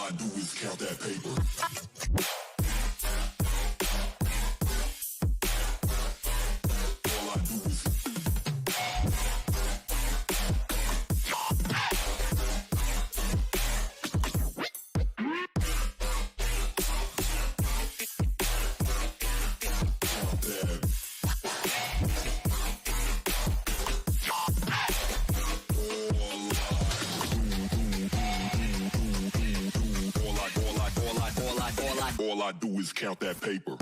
I do is count that paper. All I do is all I do is count that paper.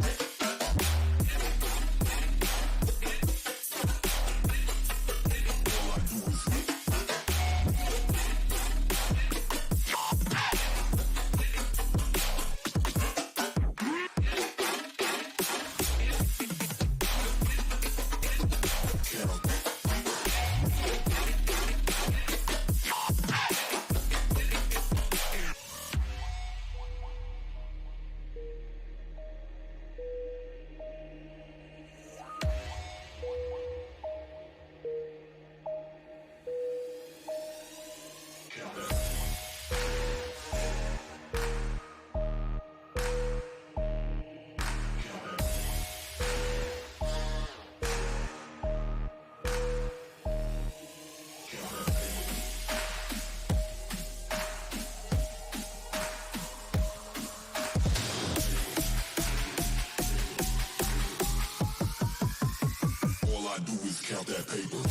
All I do is count that paper.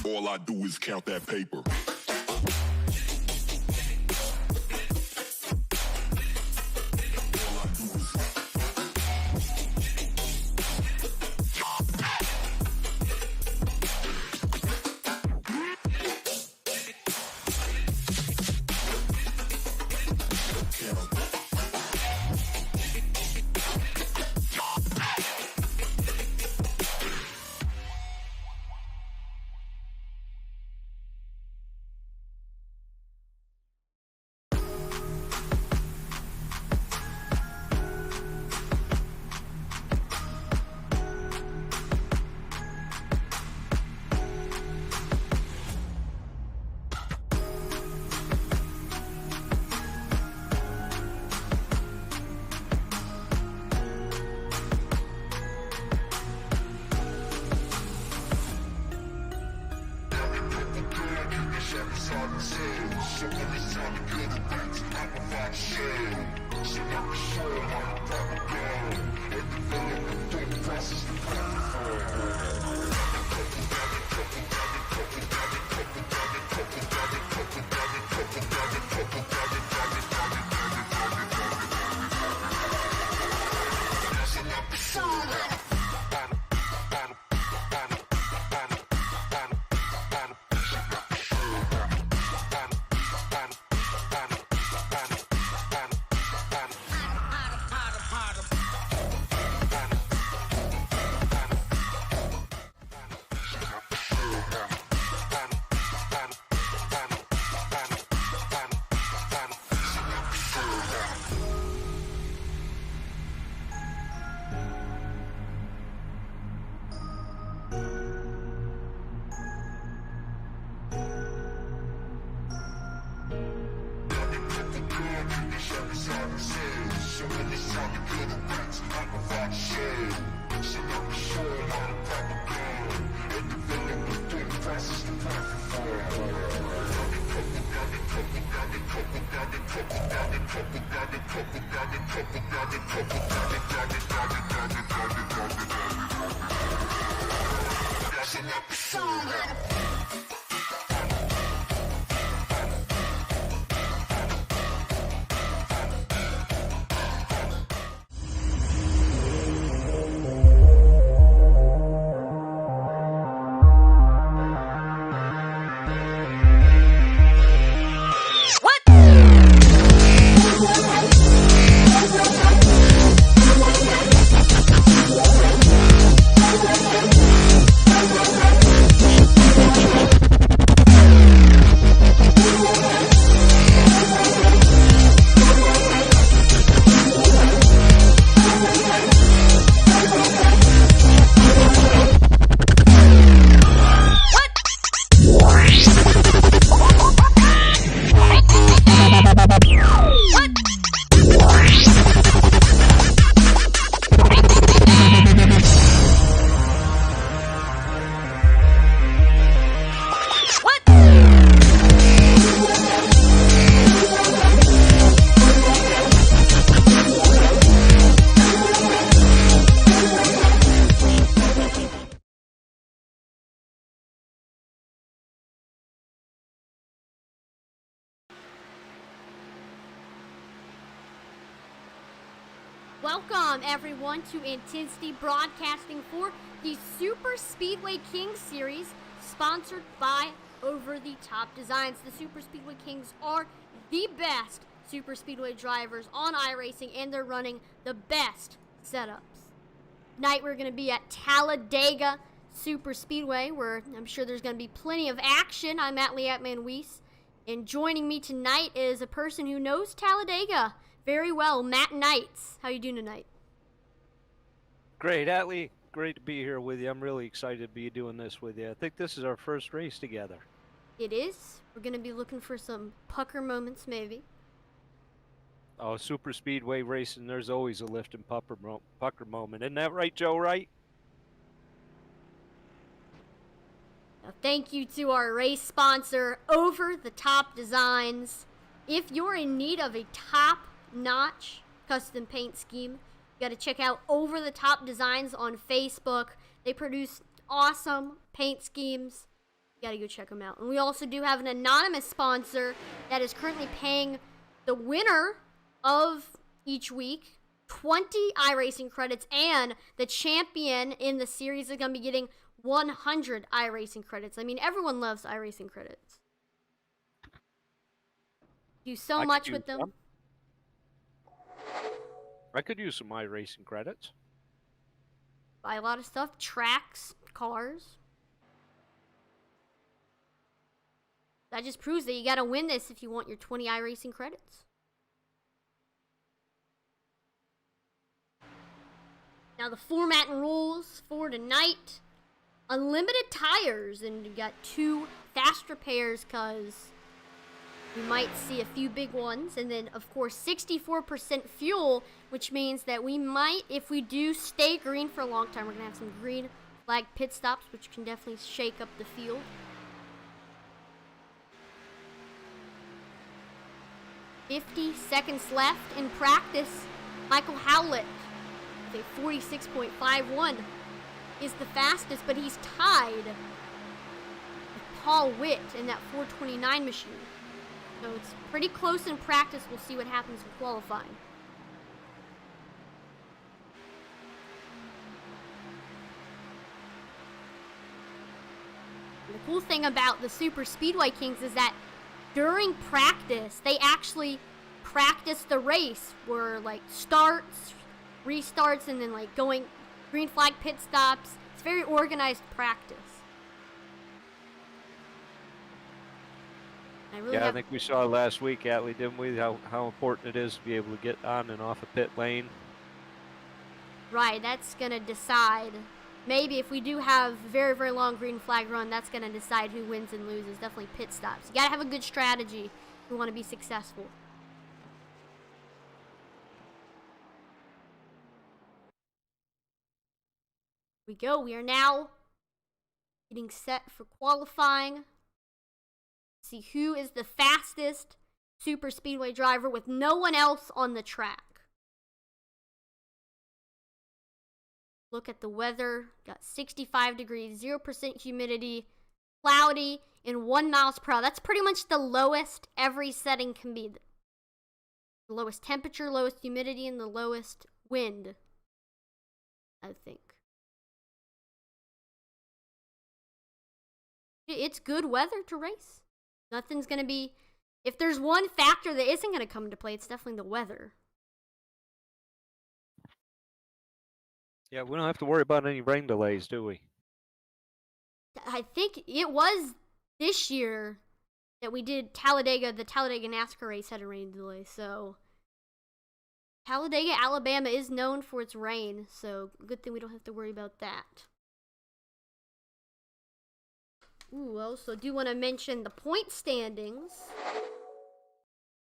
All I do is count that paper. Welcome, everyone, to Intensity Broadcasting for the Superspeedway Kings series, sponsored by Over the Top Designs. The Superspeedway Kings are the best Superspeedway drivers on iRacing, and they're running the best setups. Tonight, we're going to be at Talladega Superspeedway, where I'm sure there's going to be plenty of action. I'm Atlee Atman-Weiss, and joining me tonight is a person who knows Talladega very well, Matt Knights. How you doing tonight? Great, Atlee. Great to be here with you. I'm really excited to be doing this with you. I think this is our first race together. It is. We're going to be looking for some pucker moments, maybe. Oh, super speedway racing, there's always a lift and pucker moment. Isn't that right, Joe, right? Now, thank you to our race sponsor, Over the Top Designs. If you're in need of a top-notch custom paint scheme, you got to check out Over the Top Designs on Facebook. They produce awesome paint schemes. You got to go check them out. And we also do have an anonymous sponsor that is currently paying the winner of each week 20 iRacing credits, and the champion in the series is going to be getting 100 iRacing credits. I mean, everyone loves iRacing credits. Do so much with them. I could use some iRacing credits. Buy a lot of stuff, tracks, cars. That just proves that you got to win this if you want your 20 iRacing credits. Now the format and rules for tonight: unlimited tires, and you got 2 fast repairs because we might see a few big ones, and then of course 64% fuel, which means that we might, if we do stay green for a long time, we're gonna have some green flag pit stops, which can definitely shake up the field. "50 seconds left in practice. Michael Howlett with a 46.51 is the fastest, but he's tied with Paul Witt in that 429 machine. So it's pretty close in practice. We'll see what happens in qualifying. And the cool thing about the Super Speedway Kings is that during practice, they actually practice the race, where like starts, restarts, and then like going green flag pit stops. It's very organized practice. I think we saw last week, Atlee, didn't we, how important it is to be able to get on and off a pit lane. Right, that's going to decide. Maybe if we do have very, very long green flag run, that's going to decide who wins and loses. Definitely pit stops. You got to have a good strategy if you want to be successful. We go. We are now getting set for qualifying. See who is the fastest super speedway driver with no one else on the track. Look at the weather. Got 65 degrees, 0% humidity, cloudy, and 1 mile per hour. That's pretty much the lowest every setting can be. The lowest temperature, lowest humidity, and the lowest wind, I think. It's good weather to race. Nothing's going to be... If there's one factor that isn't going to come into play, it's definitely the weather. Yeah, we don't have to worry about any rain delays, do we? I think it was this year that we did Talladega. The Talladega NASCAR race had a rain delay, so... Talladega, Alabama is known for its rain, so good thing we don't have to worry about that. Ooh, also do want to mention the point standings.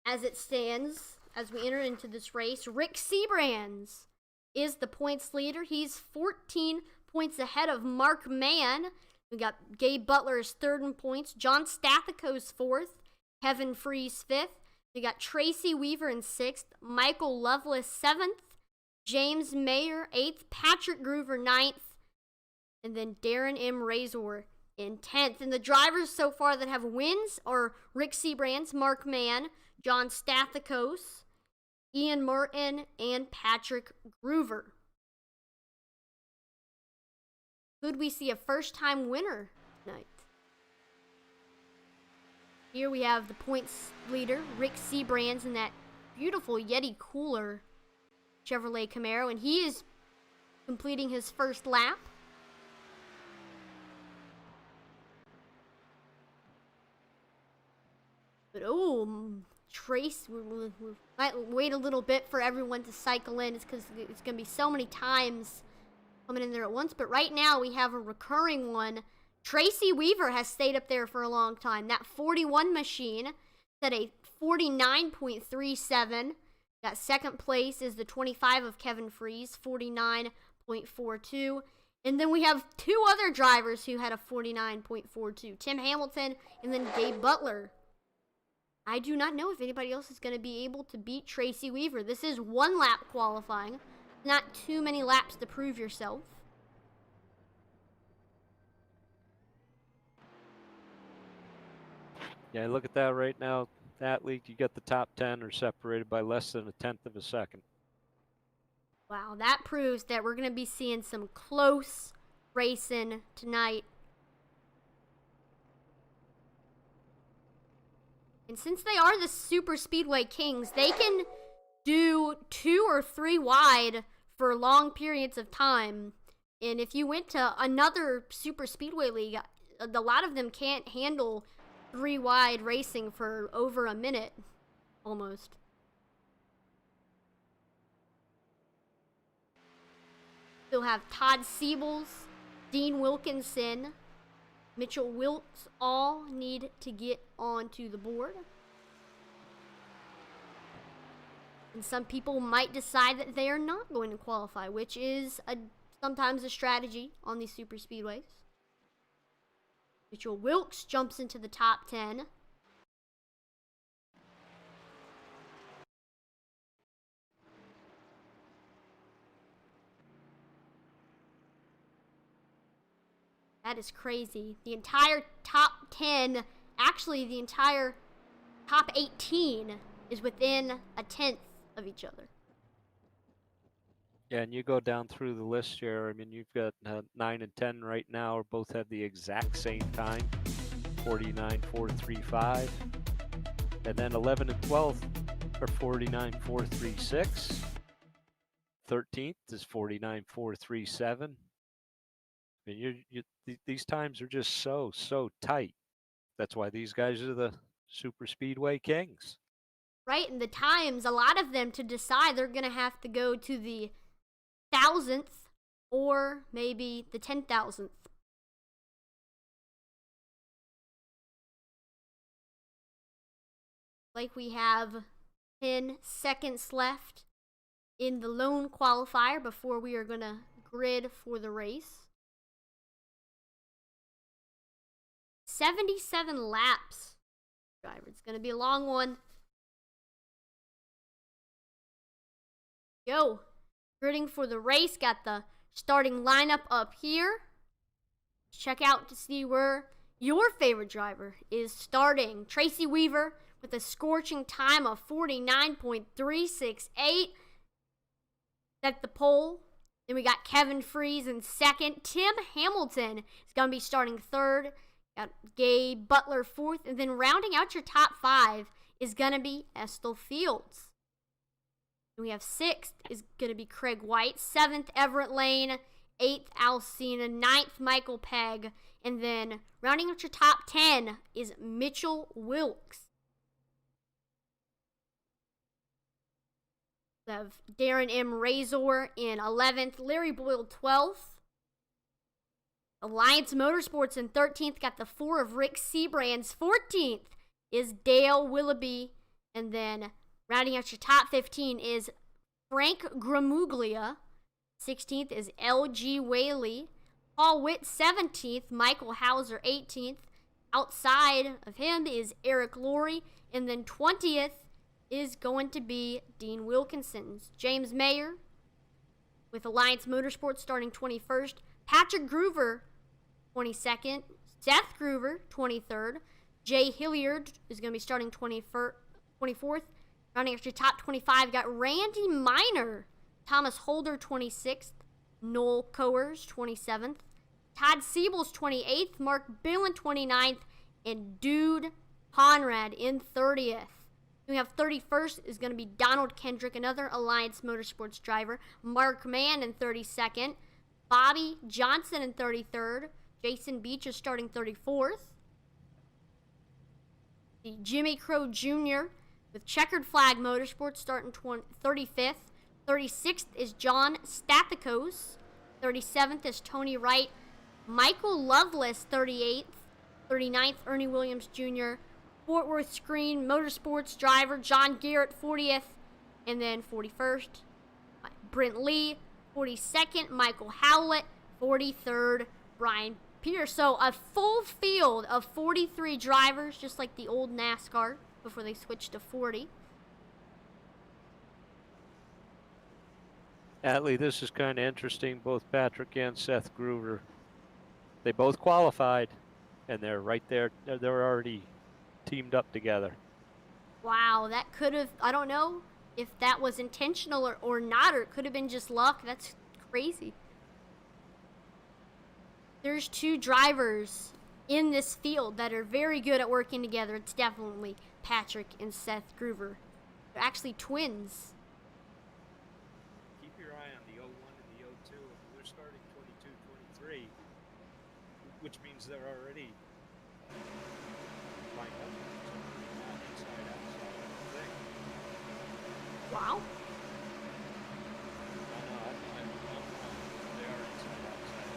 As it stands, as we enter into this race, Rick Seabrands is the points leader. He's 14 points ahead of Mark Mann. We got Gabe Butler is third in points. John Stathico's fourth. Kevin Freese fifth. We got Tracy Weaver in sixth. Michael Lovelace seventh. James Mayer eighth. Patrick Groover ninth. And then Darren M. Razor in 10th. And the drivers so far that have wins are Rick Seabrands, Mark Mann, John Stathakos, Ian Martin, and Patrick Groover. Could we see a first-time winner tonight? Here we have the points leader, Rick Seabrands, in that beautiful Yeti Cooler Chevrolet Camaro, and he is completing his first lap. But Trace, we might wait a little bit for everyone to cycle in. It's because it's going to be so many times coming in there at once. But right now we have a recurring one. Tracy Weaver has stayed up there for a long time. That 41 machine set a 49.37. That second place is the 25 of Kevin Freeze, 49.42. And then we have two other drivers who had a 49.42. Tim Hamilton and then Gabe Butler. I do not know if anybody else is going to be able to beat Tracy Weaver. This is one lap qualifying. Not too many laps to prove yourself. Yeah, look at that right now. That league, you got the top 10 are separated by less than a tenth of a second. Wow, that proves that we're going to be seeing some close racing tonight. And since they are the Superspeedway Kings, they can do 2 or 3 wide for long periods of time. And if you went to another Superspeedway league, a lot of them can't handle 3 wide racing for over a minute, almost. You'll have Todd Siebels, Dean Wilkinson, Mitchell Wilkes all need to get onto the board. And some people might decide that they are not going to qualify, which is sometimes a strategy on these super speedways. Mitchell Wilkes jumps into the top 10. That is crazy. The entire top 10, actually the entire top 18 is within a tenth of each other. Yeah, and you go down through the list here. I mean, you've got 9 and 10 right now, or both have the exact same time, 49.435. And then 11 and 12 are 49.436. 13th is 49.437. I mean, these times are just so tight. That's why these guys are the Super Speedway Kings. Right, and the times, a lot of them, to decide, they're going to have to go to the 1,000th or maybe the 10,000th. Like we have 10 seconds left in the lone qualifier before we are going to grid for the race. 77 laps. Driver, it's going to be a long one. Yo, gridding for the race. Got the starting lineup up here. Check out to see where your favorite driver is starting. Tracy Weaver with a scorching time of 49.368. At the pole. Then we got Kevin Freeze in second. Tim Hamilton is going to be starting third. Got Gabe Butler fourth. And then rounding out your top 5 is going to be Estel Fields. And we have 6th is going to be Craig White. 7th, Everett Lane. 8th, Alcina. 9th, Michael Pegg. And then rounding out your top 10 is Mitchell Wilkes. We have Darren M. Razor in 11th. Larry Boyle 12th. Alliance Motorsports in 13th. Got the 4 of Rick Seabrands. 14th is Dale Willoughby. And then rounding out your top 15 is Frank Gramuglia. 16th is L.G. Whaley. Paul Witt 17th. Michael Hauser 18th. Outside of him is Eric Laurie. And then 20th is going to be Dean Wilkinson's. James Mayer with Alliance Motorsports starting 21st. Patrick Groover 22nd. Seth Groover 23rd. Jay Hilliard is going to be starting 24th. Running after top 25, got Randy Miner, Thomas Holder 26th, Noel Coers 27th, Todd Siebel's 28th, Mark Billen 29th, and Dude Conrad in 30th. We have 31st is going to be Donald Kendrick, another Alliance Motorsports driver. Mark Mann in 32nd. Bobby Johnson in 33rd. Jason Beach is starting 34th. The Jimmy Crow Jr. with Checkered Flag Motorsports starting 35th. 36th is John Stathakos. 37th is Tony Wright. Michael Loveless, 38th. 39th, Ernie Williams Jr. Fort Worth Screen Motorsports driver John Garrett, 40th. And then 41st, Brent Lee. 42nd, Michael Howlett. 43rd, Brian Pierce. So a full field of 43 drivers, just like the old NASCAR before they switched to 40. Atlee, this is kind of interesting. Both Patrick and Seth Groover, they both qualified, and they're right there. They're already teamed up together. Wow, that could have, I don't know if that was intentional or not, or it could have been just luck. That's crazy. There's two drivers in this field that are very good at working together. It's definitely Patrick and Seth Groover. They're actually twins. Keep your eye on the 01 and the 02. They're starting 22, 23, which means they're already lined up. Inside, outside, thing. Wow. No, I'm wrong. They are inside, outside.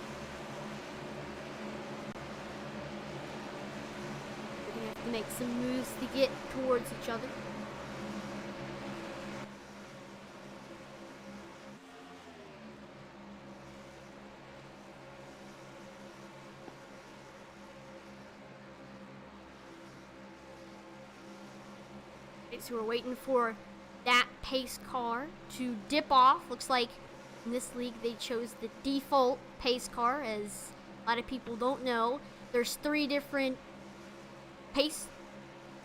They're going to have to make some moves to get towards each other. So we're waiting for that pace car to dip off. Looks like in this league they chose the default pace car, as a lot of people don't know. There's 3 different pace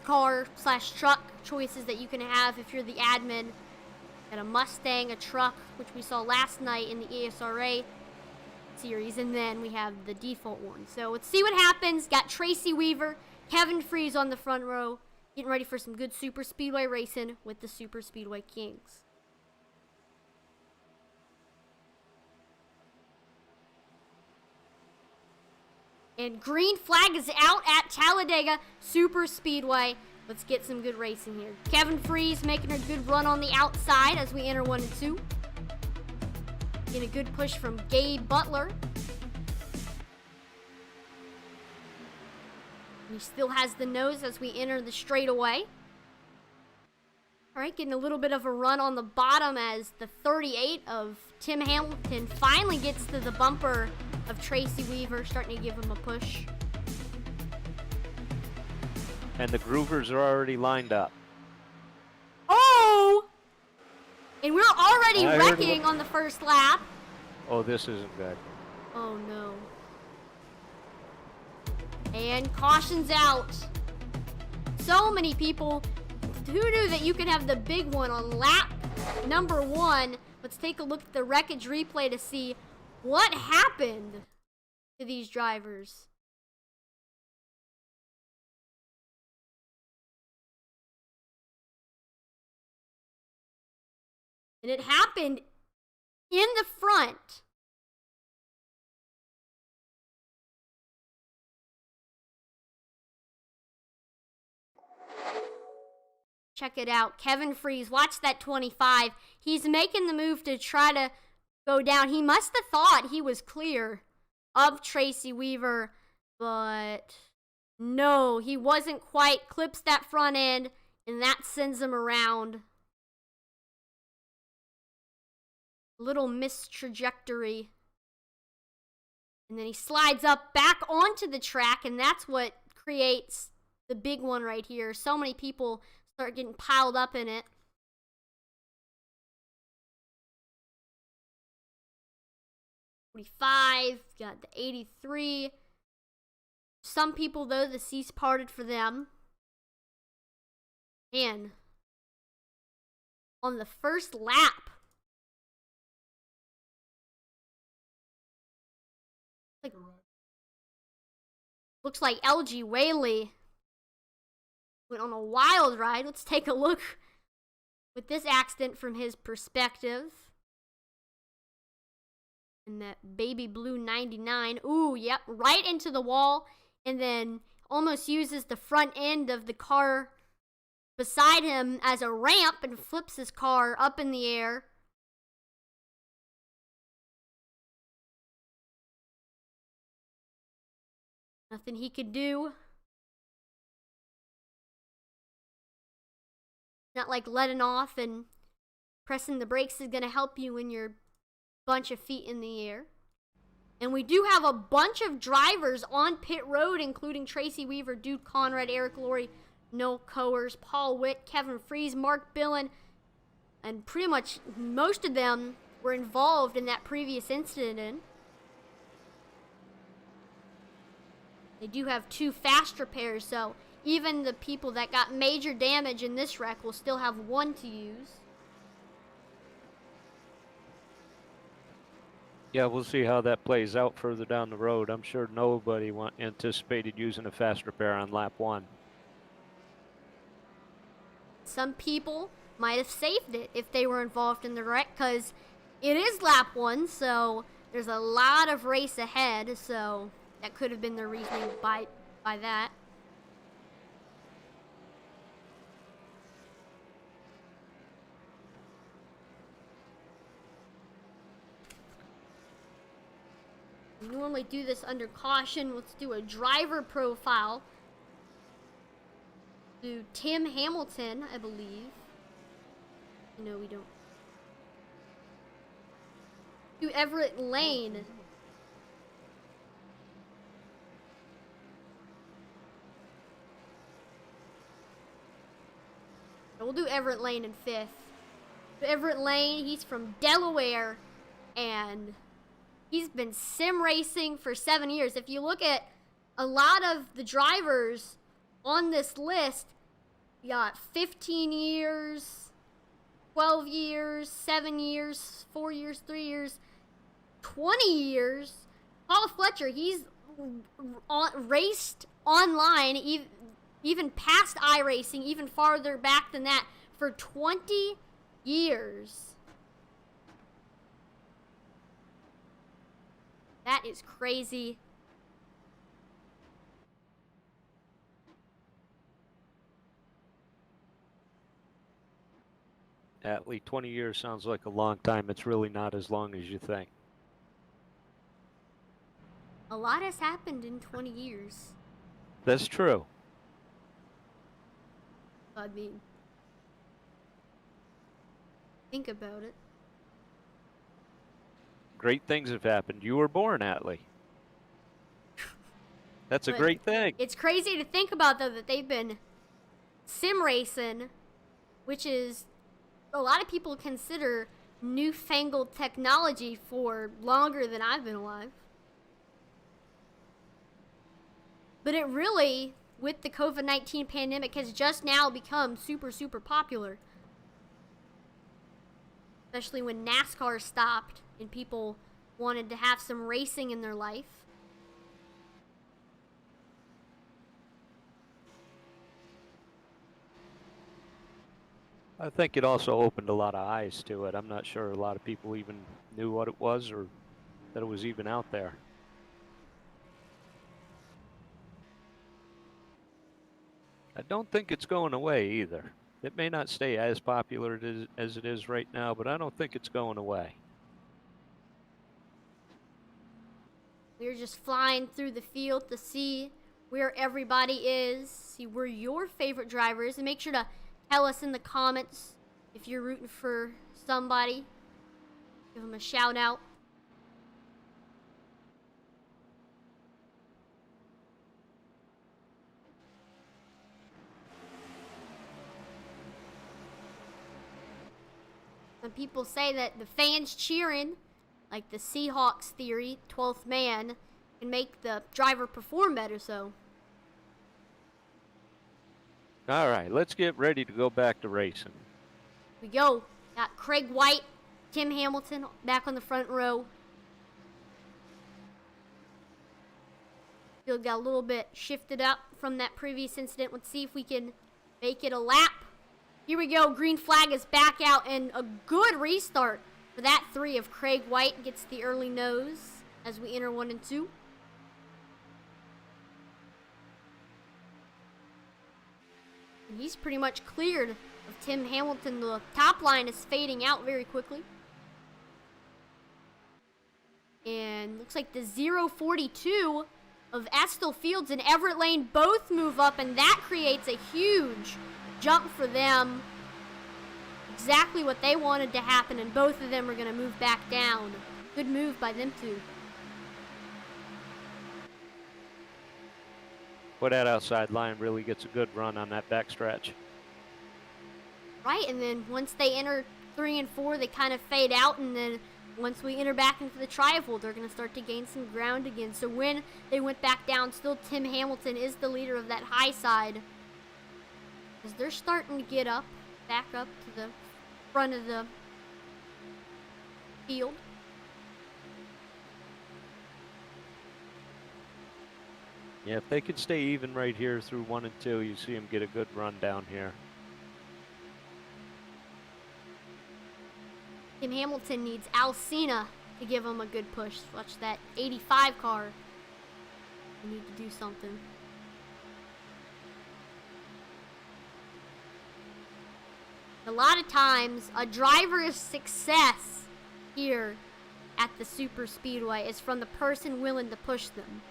car / truck choices that you can have if you're the admin. Got a Mustang, a truck, which we saw last night in the ESRA series, and then we have the default one. So let's see what happens. Got Tracy Weaver, Kevin Freeze on the front row, getting ready for some good super speedway racing with the Super Speedway Kings. And green flag is out at Talladega Super Speedway. Let's get some good racing here. Kevin Freeze making a good run on the outside as we enter 1 and 2. Getting a good push from Gabe Butler. He still has the nose as we enter the straightaway. All right, getting a little bit of a run on the bottom as the 38 of Tim Hamilton finally gets to the bumper of Tracy Weaver, starting to give him a push. And the Groovers are already lined up. Oh! And we're already I heard wrecking on the first lap. Oh, this isn't good. Oh no. And caution's out. So many people. Who knew that you could have the big one on lap number 1? Let's take a look at the wreckage replay to see what happened to these drivers. And it happened in the front. Check it out. Kevin Freeze, watch that 25. He's making the move to try to go down. He must have thought he was clear of Tracy Weaver, but no, he wasn't quite. Clips that front end, and that sends him around. Little missed trajectory. And then he slides up back onto the track, and that's what creates the big one right here. So many people start getting piled up in it. Got the 83. Some people, though, the seas parted for them. Man, on the first lap. Like, looks like LG Whaley went on a wild ride. Let's take a look with this accident from his perspective. And that baby blue 99. Ooh, yep, right into the wall. And then almost uses the front end of the car beside him as a ramp and flips his car up in the air. Nothing he could do. Not like letting off and pressing the brakes is going to help you when you're a bunch of feet in the air. And we do have a bunch of drivers on pit road, including Tracy Weaver, Dude Conrad, Eric Laurie, Noel Coers, Paul Witt, Kevin Fries, Mark Billen, and pretty much most of them were involved in that previous incident. They do have 2 fast repairs, so even the people that got major damage in this wreck will still have 1 to use. Yeah, we'll see how that plays out further down the road. I'm sure nobody anticipated using a fast repair on lap 1. Some people might have saved it if they were involved in the wreck, because it is lap 1, so there's a lot of race ahead, so that could have been the reasoning by that. We normally do this under caution. Let's do a driver profile. Do Tim Hamilton, I believe. No, we don't. Do Everett Lane. We'll do Everett Lane in 5th. Everett Lane, he's from Delaware, and he's been sim racing for 7 years. If you look at a lot of the drivers on this list, you got 15 years, 12 years, 7 years, 4 years, 3 years, 20 years. Paul Fletcher, he's raced online, even past iRacing, even farther back than that, for 20 years. That is crazy. At least 20 years sounds like a long time. It's really not as long as you think. A lot has happened in 20 years. That's true. I mean, think about it. Great things have happened. You were born, Atlee. That's a But great thing. It's crazy to think about, though, that they've been sim racing, which is a lot of people consider newfangled technology, for longer than I've been alive. But it really, with the COVID-19 pandemic, has just now become super, super popular. Especially when NASCAR stopped and people wanted to have some racing in their life. I think it also opened a lot of eyes to it. I'm not sure a lot of people even knew what it was or that it was even out there. I don't think it's going away either. It may not stay as popular as it is right now, but I don't think it's going away. We're just flying through the field to see where everybody is, see where your favorite driver is, and make sure to tell us in the comments if you're rooting for somebody. Give them a shout out. When people say that the fans cheering, like the Seahawks theory, 12th man, can make the driver perform better, so. All right, let's get ready to go back to racing. We go. Got Craig White, Tim Hamilton back on the front row. Field got a little bit shifted up from that previous incident. Let's see if we can make it a lap. Here we go. Green flag is back out, and a good restart for that 3 of Craig White. Gets the early nose as we enter 1 and 2. And he's pretty much cleared of Tim Hamilton. The top line is fading out very quickly. And looks like the 042 of Estill Fields and Everett Lane both move up, and that creates a huge jump for them. Exactly what they wanted to happen, and both of them are going to move back down. Good move by them two. Well, that outside line really gets a good run on that backstretch. Right, and then once they enter 3 and 4, they kind of fade out, and then once we enter back into the trifold, they're going to start to gain some ground again. So when they went back down, still Tim Hamilton is the leader of that high side. As they're starting to get up, back up to the front of the field. Yeah, if they could stay even right here through 1 and 2, you see them get a good run down here. Tim Hamilton needs Alcina to give him a good push. Watch that 85 car. We need to do something. A lot of times, a driver's success here at the Superspeedway is from the person willing to push them.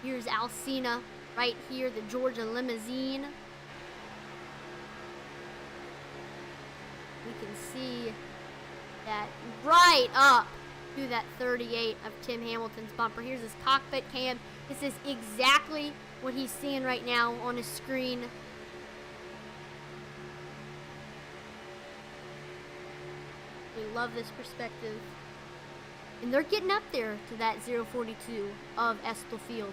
Here's Alcina right here, the Georgia limousine. We can see that right up to that 38 of Tim Hamilton's bumper. Here's his cockpit cam. This is exactly what he's seeing right now on his screen. We love this perspective. And they're getting up there to that 042 of Estill Fields.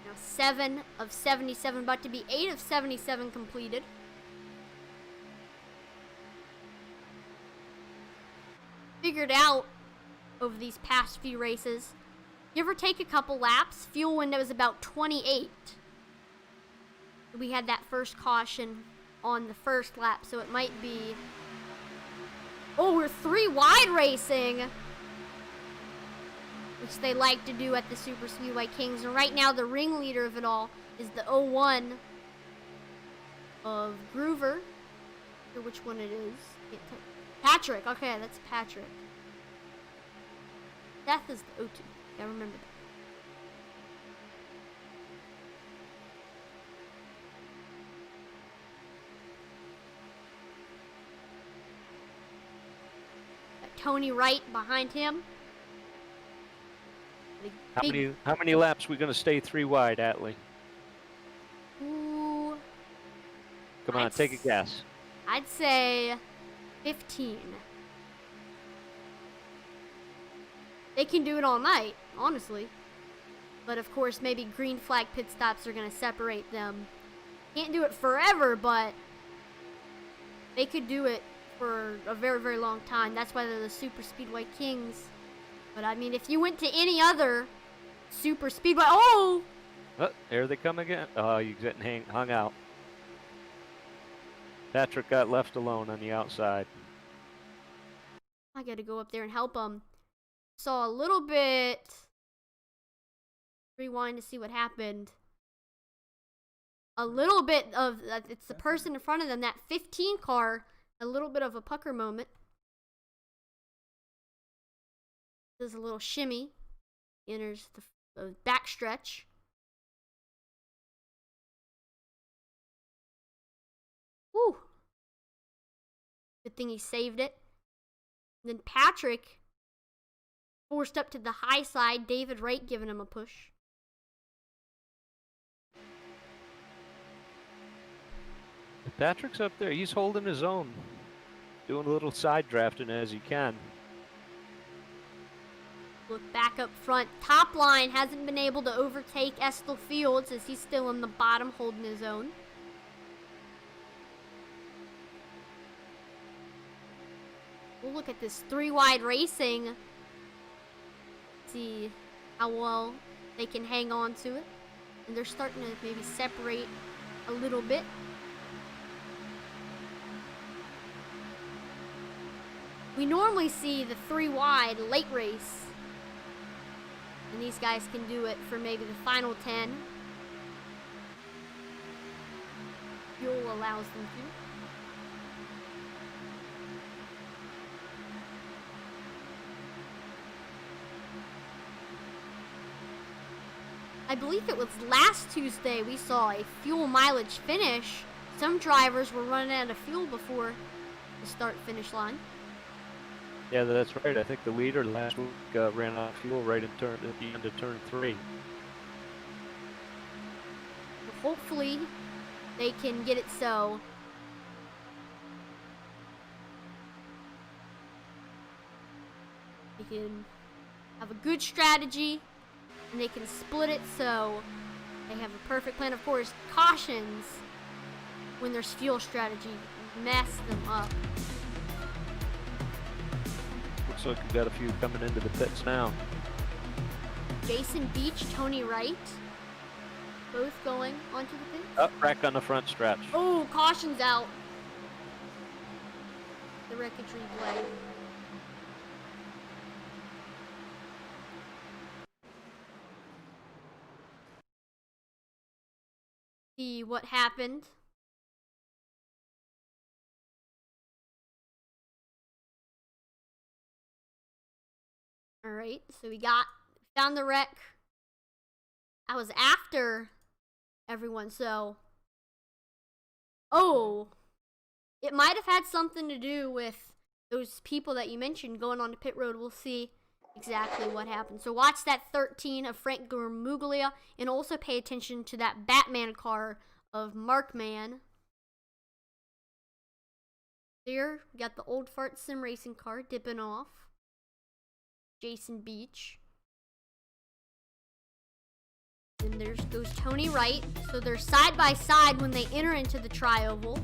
Now 7 of 77, about to be 8 of 77 completed. Figured out over these past few races, give or take a couple laps, fuel window is about 28. We had that first caution on the first lap, so it might be... Oh, we're 3 wide racing, which they like to do at the Superspeedway Kings. And right now, the ringleader of it all is the 01 of Groover. Or which one it is. Patrick. Okay, that's Patrick. Death is the 02. I remember that. Tony Wright behind him. How many laps we going to stay 3 wide, Atlee? Ooh. Come on, take a guess. I'd say 15. They can do it all night, honestly. But of course, maybe green flag pit stops are going to separate them. Can't do it forever, but they could do it for a very, very long time. That's why they're the Superspeedway Kings. But I mean, if you went to any other Superspeedway... Oh! Oh, there they come again. Oh, you're getting hung out. Patrick got left alone on the outside. I got to go up there and help him. Saw a little bit. Rewind to see what happened. A little bit of, it's the person in front of them, that 15 car, a little bit of a pucker moment. Does a little shimmy. Enters the backstretch. Woo! Good thing he saved it. And then Patrick forced up to the high side. David Wright giving him a push. Patrick's up there. He's holding his own. Doing a little side drafting as he can. Look back up front. Top line hasn't been able to overtake Estill Fields as he's still in the bottom holding his own. We'll look at this 3-wide racing. See how well they can hang on to it. And they're starting to maybe separate a little bit. We normally see the 3-wide late race. And these guys can do it for maybe the final 10. Fuel allows them to. I believe it was last Tuesday we saw a fuel mileage finish. Some drivers were running out of fuel before the start-finish line. Yeah, that's right. I think the leader last week ran out of fuel right at the end of turn 3. But hopefully, they can get it so. They can have a good strategy, and they can split it so they have a perfect plan. Of course, cautions when there's fuel strategy mess them up. Looks like we've got a few coming into the pits now. Jason Beach, Tony Wright, both going onto the pits. Up, wreck on the front stretch. Oh, caution's out. The wreckage replay. See what happened. Alright, so we found the wreck. I was after everyone, so. Oh! It might have had something to do with those people that you mentioned going on to pit road. We'll see exactly what happened. So watch that 13 of Frank Gramuglia, and also pay attention to that Batman car of Markman. There, we got the old fart sim racing car dipping off. Jason Beach. And there goes Tony Wright. So they're side by side when they enter into the tri-oval.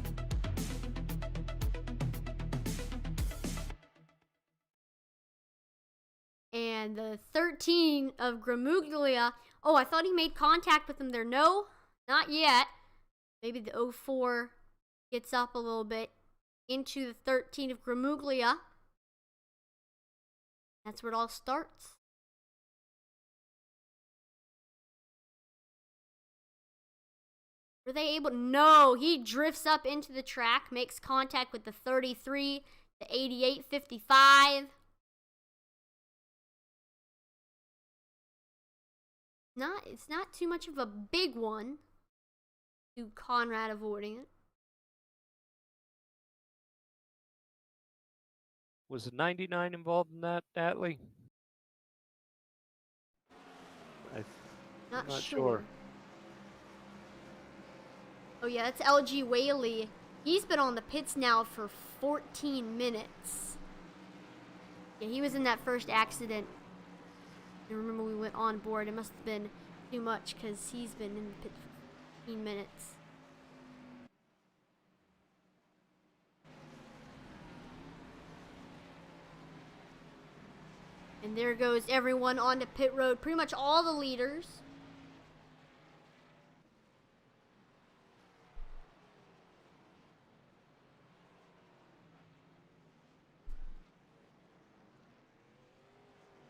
And the 13 of Gramuglia. Oh, I thought he made contact with him there. No, not yet. Maybe the 04 gets up a little bit into the 13 of Gramuglia. That's where it all starts. Were they able? No, he drifts up into the track, makes contact with the 33, the 88, 55. It's not too much of a big one. To Conrad avoiding it. Was the 99 involved in that, Atlee? I'm not sure. Oh yeah, that's LG Whaley. He's been on the pits now for 14 minutes. Yeah, he was in that first accident. I remember we went on board. It must have been too much because he's been in the pit for 15 minutes. And there goes everyone onto pit road. Pretty much all the leaders.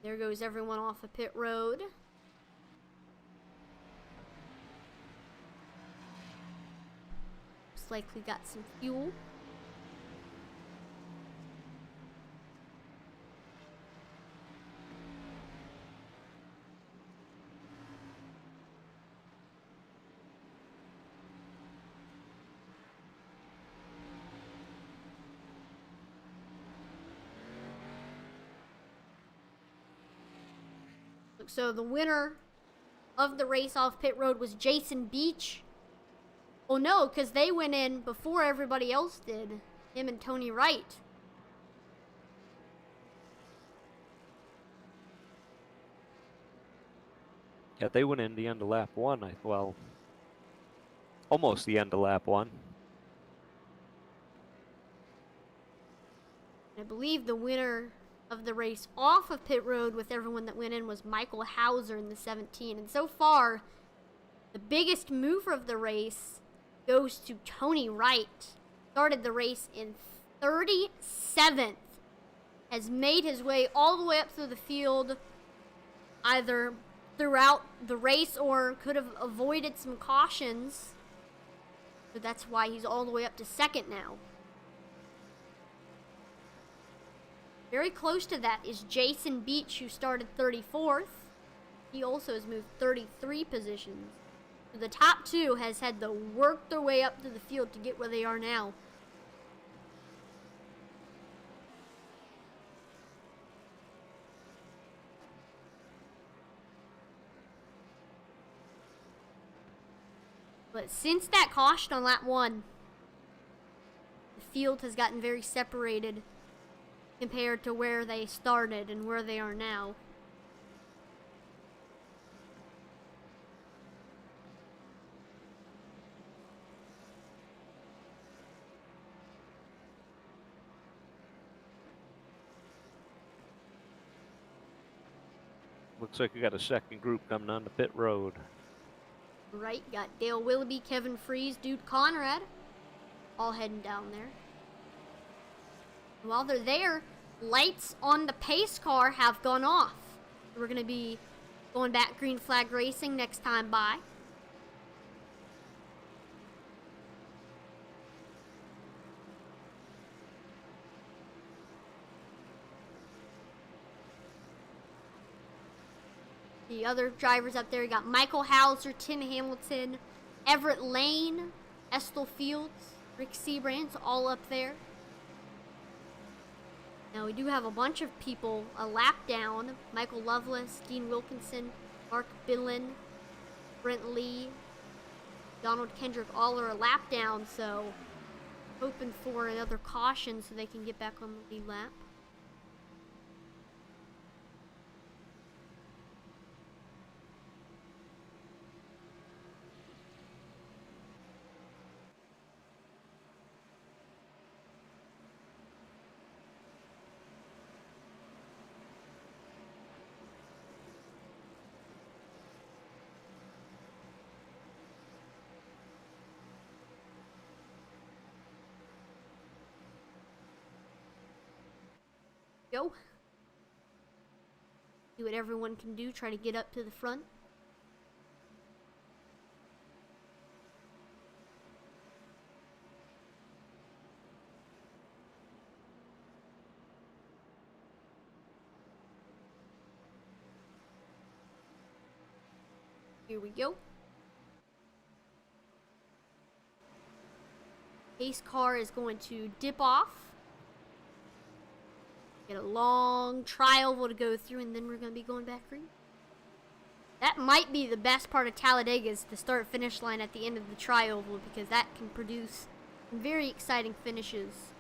There goes everyone off of pit road. Looks like we got some fuel. So the winner of the race off pit road was Jason Beach. Well, no, because they went in before everybody else did. Him and Tony Wright. Yeah, they went in the end of lap 1. Well, almost the end of lap 1. I believe the winner of the race off of pit road with everyone that went in was Michael Hauser in the 17. And so far, the biggest mover of the race goes to Tony Wright. Started the race in 37th. Has made his way all the way up through the field, either throughout the race or could have avoided some cautions. So that's why he's all the way up to second now. Very close to that is Jason Beach, who started 34th. He also has moved 33 positions. So the top two has had to work their way up to the field to get where they are now. But since that caution on lap 1, the field has gotten very separated compared to where they started and where they are now. Looks like we got a second group coming on the pit road. Right, got Dale Willoughby, Kevin Fries, Dude Conrad, all heading down there. While they're there, lights on the pace car have gone off. We're going to be going back green flag racing next time by. The other drivers up there, you got Michael Hauser, Tim Hamilton, Everett Lane, Estel Fields, Rick Seabrand's all up there. Now we do have a bunch of people a lap down. Michael Lovelace, Dean Wilkinson, Mark Billin, Brent Lee, Donald Kendrick, all are a lap down, so hoping for another caution so they can get back on the lead lap. Go. Do what everyone can do, try to get up to the front. Here we go. Pace car is going to dip off. Get a long tri-oval to go through, and then we're going to be going back green. That might be the best part of Talladega, is the start-finish line at the end of the tri-oval, because that can produce some very exciting finishes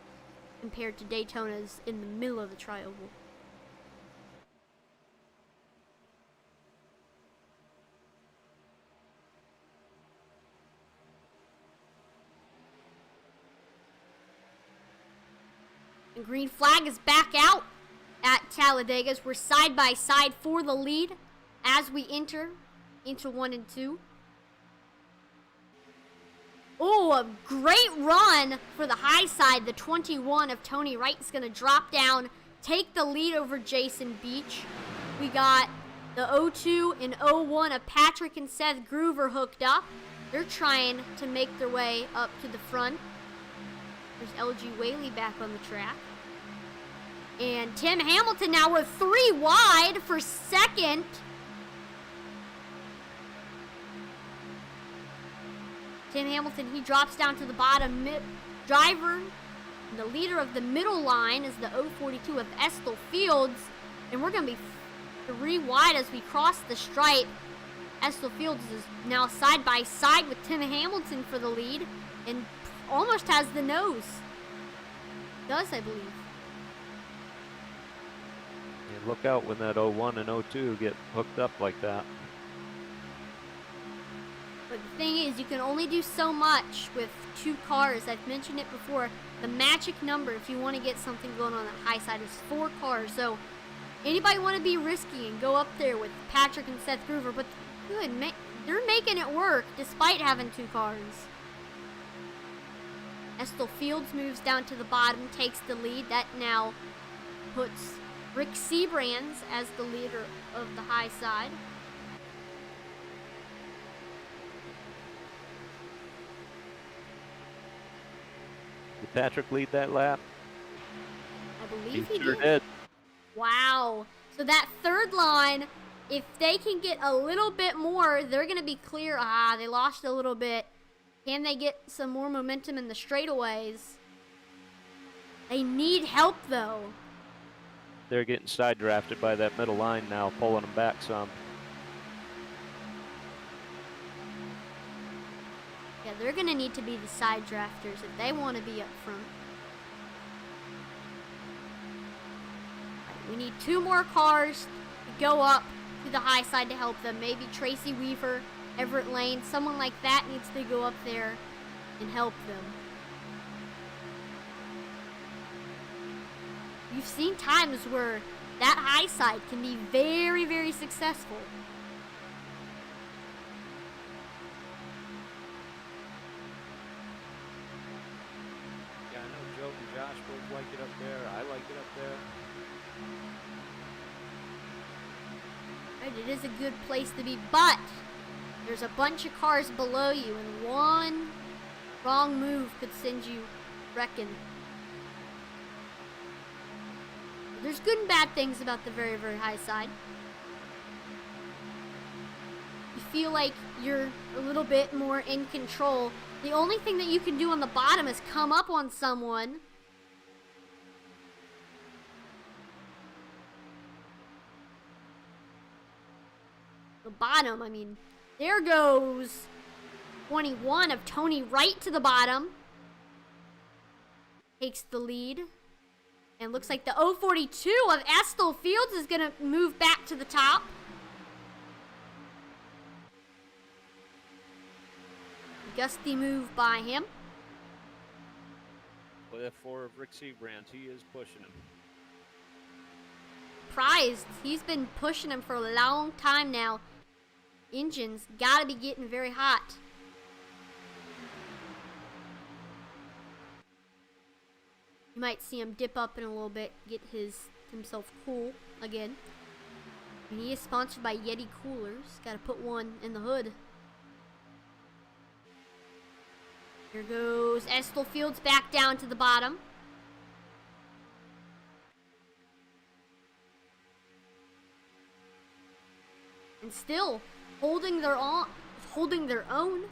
compared to Daytona's in the middle of the tri-oval. The green flag is back out at Talladega. We're side by side for the lead as we enter into 1 and 2. Oh, a great run for the high side. The 21 of Tony Wright is going to drop down, take the lead over Jason Beach. We got the 02 and 01 of Patrick and Seth Groover hooked up. They're trying to make their way up to the front. There's LG Whaley back on the track. And Tim Hamilton now with 3 wide for second. Tim Hamilton, he drops down to the bottom. Driver, the leader of the middle line is the 042 of Estel Fields. And we're going to be 3 wide as we cross the stripe. Estel Fields is now side by side with Tim Hamilton for the lead and almost has the nose. Does, I believe. And look out when that 01 and 02 get hooked up like that. But the thing is, you can only do so much with 2 cars. I've mentioned it before. The magic number, if you want to get something going on the high side, is 4 cars. So anybody want to be risky and go up there with Patrick and Seth Groover, but good, they're making it work despite having 2 cars. Estel Fields moves down to the bottom, takes the lead. That now puts Rick Seabrands as the leader of the high side. Did Patrick lead that lap? I believe he sure did. did. Wow. So that third line, if they can get a little bit more, they're going to be clear. They lost a little bit. Can they get some more momentum in the straightaways? They need help, though. They're getting side drafted by that middle line now, pulling them back some. Yeah, they're going to need to be the side drafters if they want to be up front. We need 2 more cars to go up to the high side to help them. Maybe Tracy Weaver, Everett Lane, someone like that needs to go up there and help them. You've seen times where that high side can be very, very successful. Yeah, I know Joe and Josh both like it up there. I like it up there. Right, it is a good place to be, but there's a bunch of cars below you, and one wrong move could send you wrecking. There's good and bad things about the very, very high side. You feel like you're a little bit more in control. The only thing that you can do on the bottom is come up on someone. The bottom, I mean, there goes 21 of Tony Wright to the bottom. Takes the lead. And looks like the 042 of Estel Fields is going to move back to the top. Gusty move by him. With F4 of Rick Seabrands, he is pushing him. Prized. He's been pushing him for a long time now. Engine's got to be getting very hot. You might see him dip up in a little bit, get himself cool again. And he is sponsored by Yeti Coolers. Got to put one in the hood. Here goes Estel Fields back down to the bottom. And still holding their own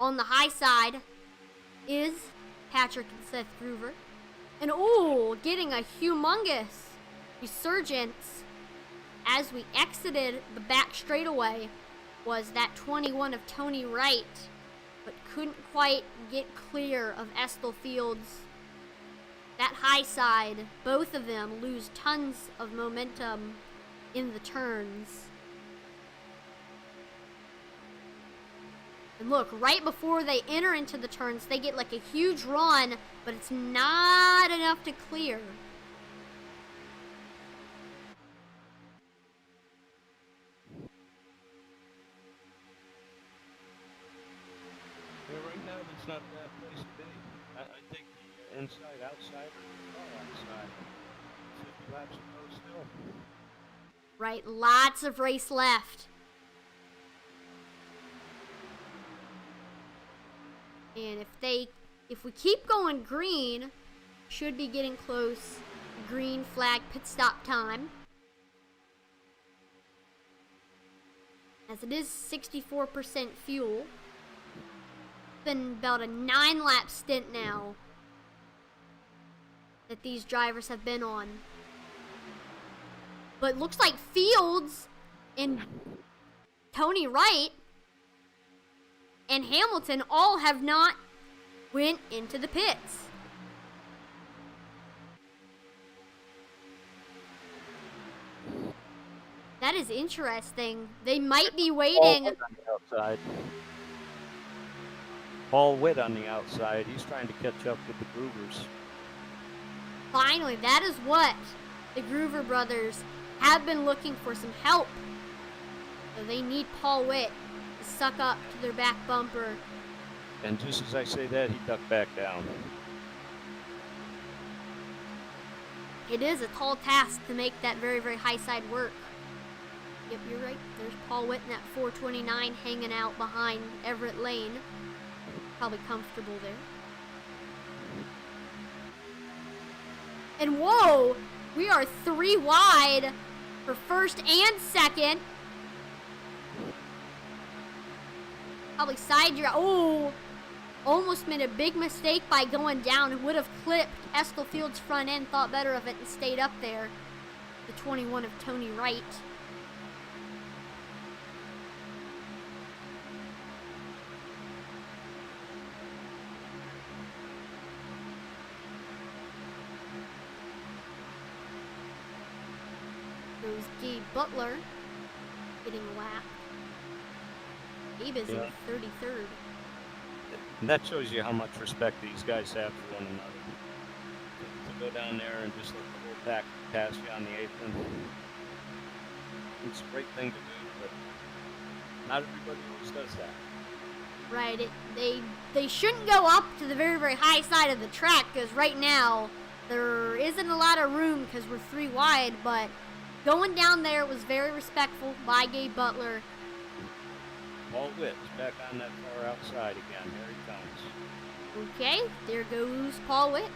on the high side is Patrick and Seth Groover. And getting a humongous resurgence as we exited the back straightaway was that 21 of Tony Wright, but couldn't quite get clear of Estel Fields. That high side, both of them lose tons of momentum in the turns. And look, right before they enter into the turns, they get like a huge run, but it's not enough to clear. Yeah, right now that's not a bad place to be. I think the inside, outside, or outside. 50 laps to go still. Right, lots of race left. And if we keep going green, should be getting close. Green flag pit stop time. As it is 64% fuel. Been about a 9-lap stint now that these drivers have been on. But looks like Fields and Tony Wright and Hamilton all have not went into the pits. That is interesting. They might be waiting. Paul Witt on the outside. Paul Witt on the outside. He's trying to catch up with the Groovers. Finally, that is what the Groover brothers have been looking for, some help. So they need Paul Witt to suck up to their back bumper. And just as I say that, he ducked back down. It is a tall task to make that very, very high side work. Yep, you're right. There's Paul Witt in that 429 hanging out behind Everett Lane. Probably comfortable there. And whoa, we are 3 wide for first and second. Probably side your, oh, almost made a big mistake by going down. Would have clipped Estelfield's front end, thought better of it and stayed up there. The 21 of Tony Wright. Goes Gabe Butler getting a lap. Gabe is in 33rd. And that shows you how much respect these guys have for one another. To go down there and just let the whole pack pass you on the apron. It's a great thing to do, but not everybody always does that. Right, they shouldn't go up to the very, very high side of the track, because right now there isn't a lot of room because we're 3 wide, but going down there was very respectful by Gabe Butler. Paul Witt is back on that far outside again. Here he comes. Okay, there goes Paul Witt.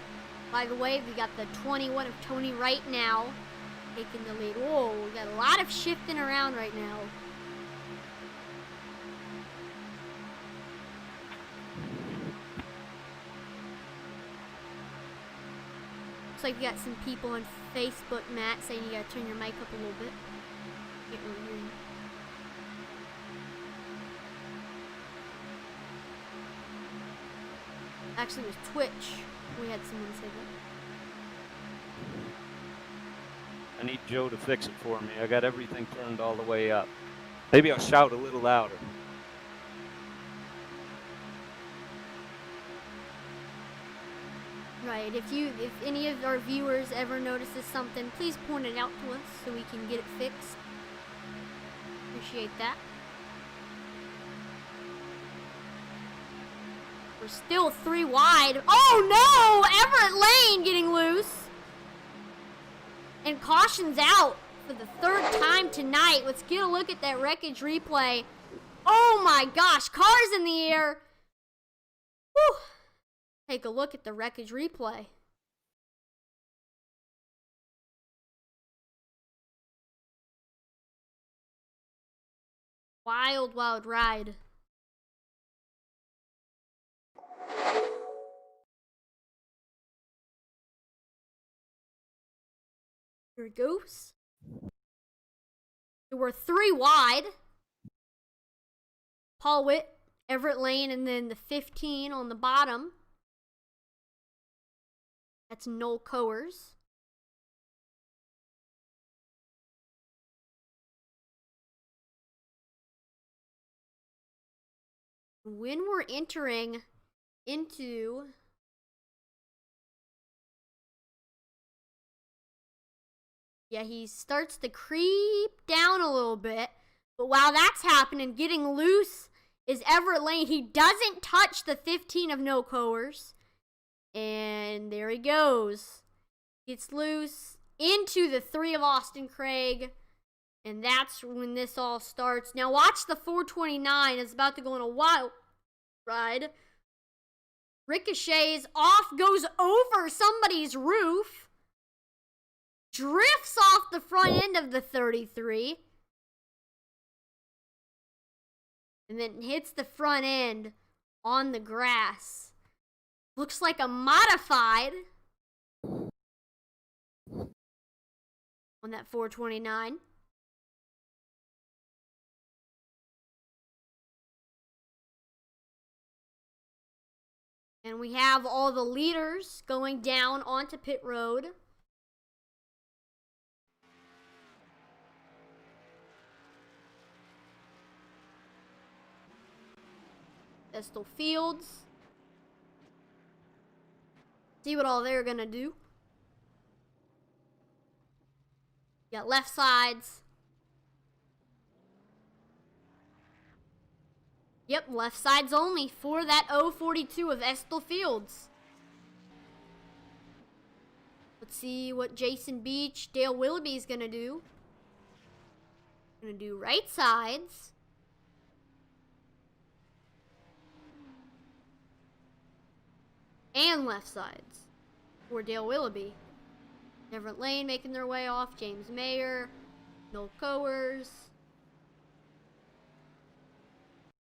By the way, we got the 21 of Tony Wright now taking the lead. Whoa, we got a lot of shifting around right now. Looks like we got some people on Facebook, Matt, saying you gotta turn your mic up a little bit. Can't really hear you. Actually, it was Twitch. We had someone say that. I need Joe to fix it for me. I got everything turned all the way up. Maybe I'll shout a little louder. Right, if any of our viewers ever notices something, please point it out to us so we can get it fixed. Appreciate that. We're still 3 wide. Oh no! Everett Lane getting loose. And caution's out for the 3rd time tonight. Let's get a look at that wreckage replay. Oh my gosh, cars in the air. Whew. Take a look at the wreckage replay. Wild, wild ride. Here it goes. So we're 3 wide. Paul Witt, Everett Lane, and then the 15 on the bottom. That's Noel Coers. When we're entering into he starts to creep down a little bit. But while that's happening, getting loose is Everett Lane. He doesn't touch the 15 of No Coers. And there he goes. Gets loose into the 3 of Austin Craig. And that's when this all starts. Now watch the 429. It's about to go on a wild ride. Ricochets off, goes over somebody's roof. Drifts off the front end of the 33. And then hits the front end on the grass. Looks like a modified on that 429. And we have all the leaders going down onto pit road. Estel Fields. See what all they're gonna do. Got left sides. Yep, left sides only for that 042 of Estel Fields. Let's see what Jason Beach, Dale Willoughby's gonna do. Gonna do right sides. And left sides for Dale Willoughby. Everett Lane making their way off. James Mayer, Noel Coers,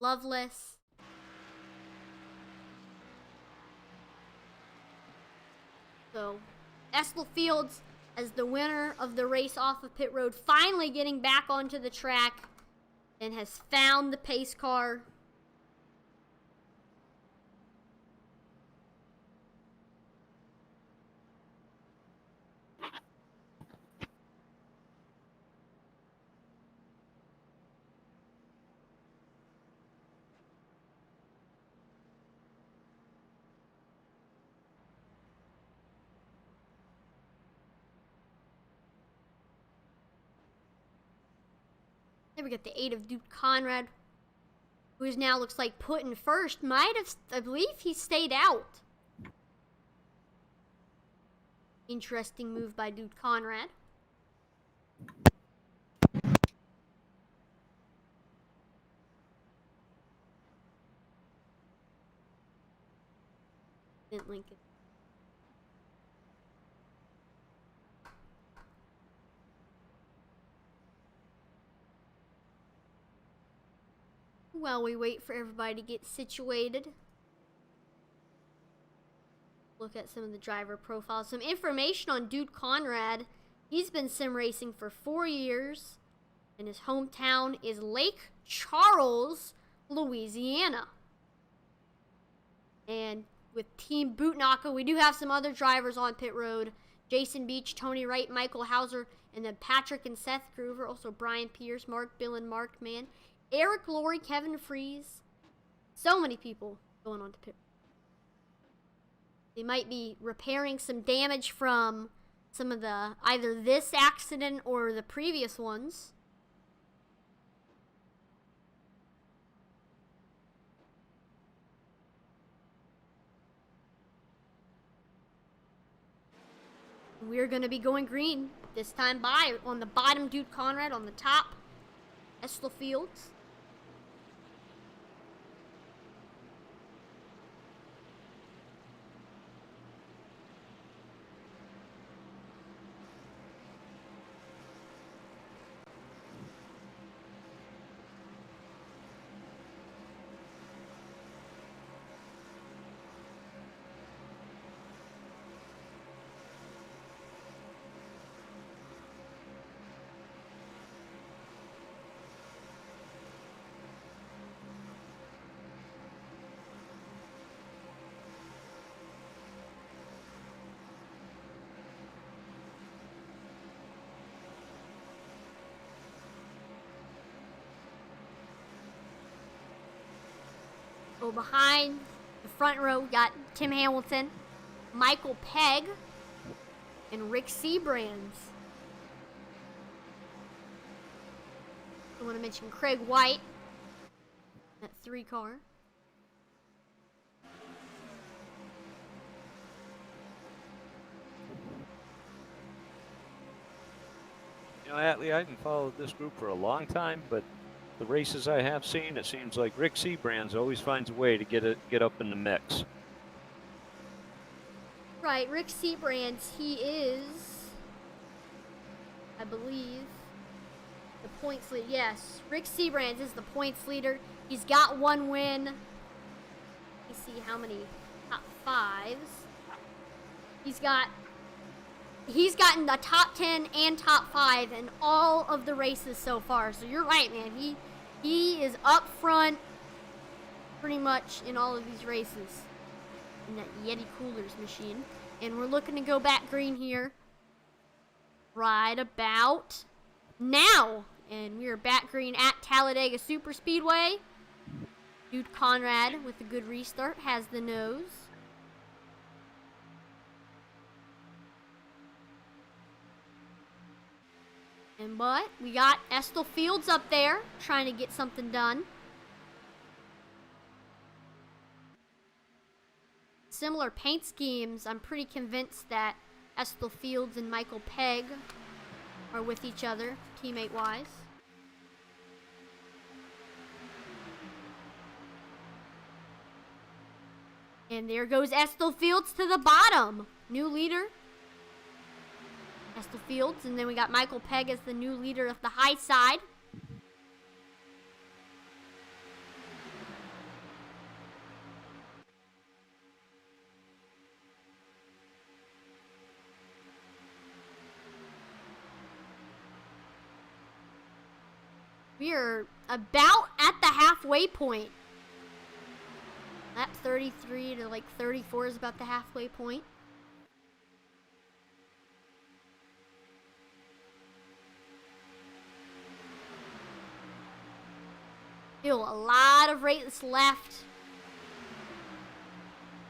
Loveless. So, Estel Fields as the winner of the race off of pit road, finally getting back onto the track and has found the pace car. Then we got the 8 of Duke Conrad, who is now looks like put in first. Might have, I believe he stayed out. Interesting move by Duke Conrad. Didn't link it. While we wait for everybody to get situated, look at some of the driver profiles. Some information on Dude Conrad. He's been sim racing for 4 years, and his hometown is Lake Charles, Louisiana. And with Team Bootnaka, we do have some other drivers on pit road. Jason Beach, Tony Wright, Michael Hauser, and then Patrick and Seth Groover. Also Brian Pierce, Mark Bill, and Mark Mann. Eric Laurie, Kevin Fries. So many people going on to pit. They might be repairing some damage from some of the, either this accident or the previous ones. We're going to be going green this time by. On the bottom, Dude Conrad. On the top, Estel Fields. So behind the front row, we got Tim Hamilton, Michael Pegg, and Rick Seabrands. I want to mention Craig White, that 3 car. You know, Atlee, I haven't followed this group for a long time, but the races I have seen, it seems like Rick Seabrands always finds a way to get up in the mix. Right, Rick Seabrands, he is, I believe, the points leader. Yes, Rick Seabrands is the points leader. He's got 1 win. Let me see how many top 5s. He's gotten the top 10 and top 5 in all of the races so far. So you're right, man. He is up front pretty much in all of these races. in that Yeti Coolers machine. And we're looking to go back green here right about now. And we are back green at Talladega Superspeedway. Dude Conrad with a good restart has the nose. But we got Estel Fields up there trying to get something done. Similar paint schemes. I'm pretty convinced that Estel Fields and Michael Pegg are with each other, teammate-wise. And there goes Estel Fields to the bottom. New leader. Estel Fields, and then we got Michael Pegg as the new leader of the high side. We are about at the halfway point. Lap 33 to like 34 is about the halfway point. Still a lot of race left.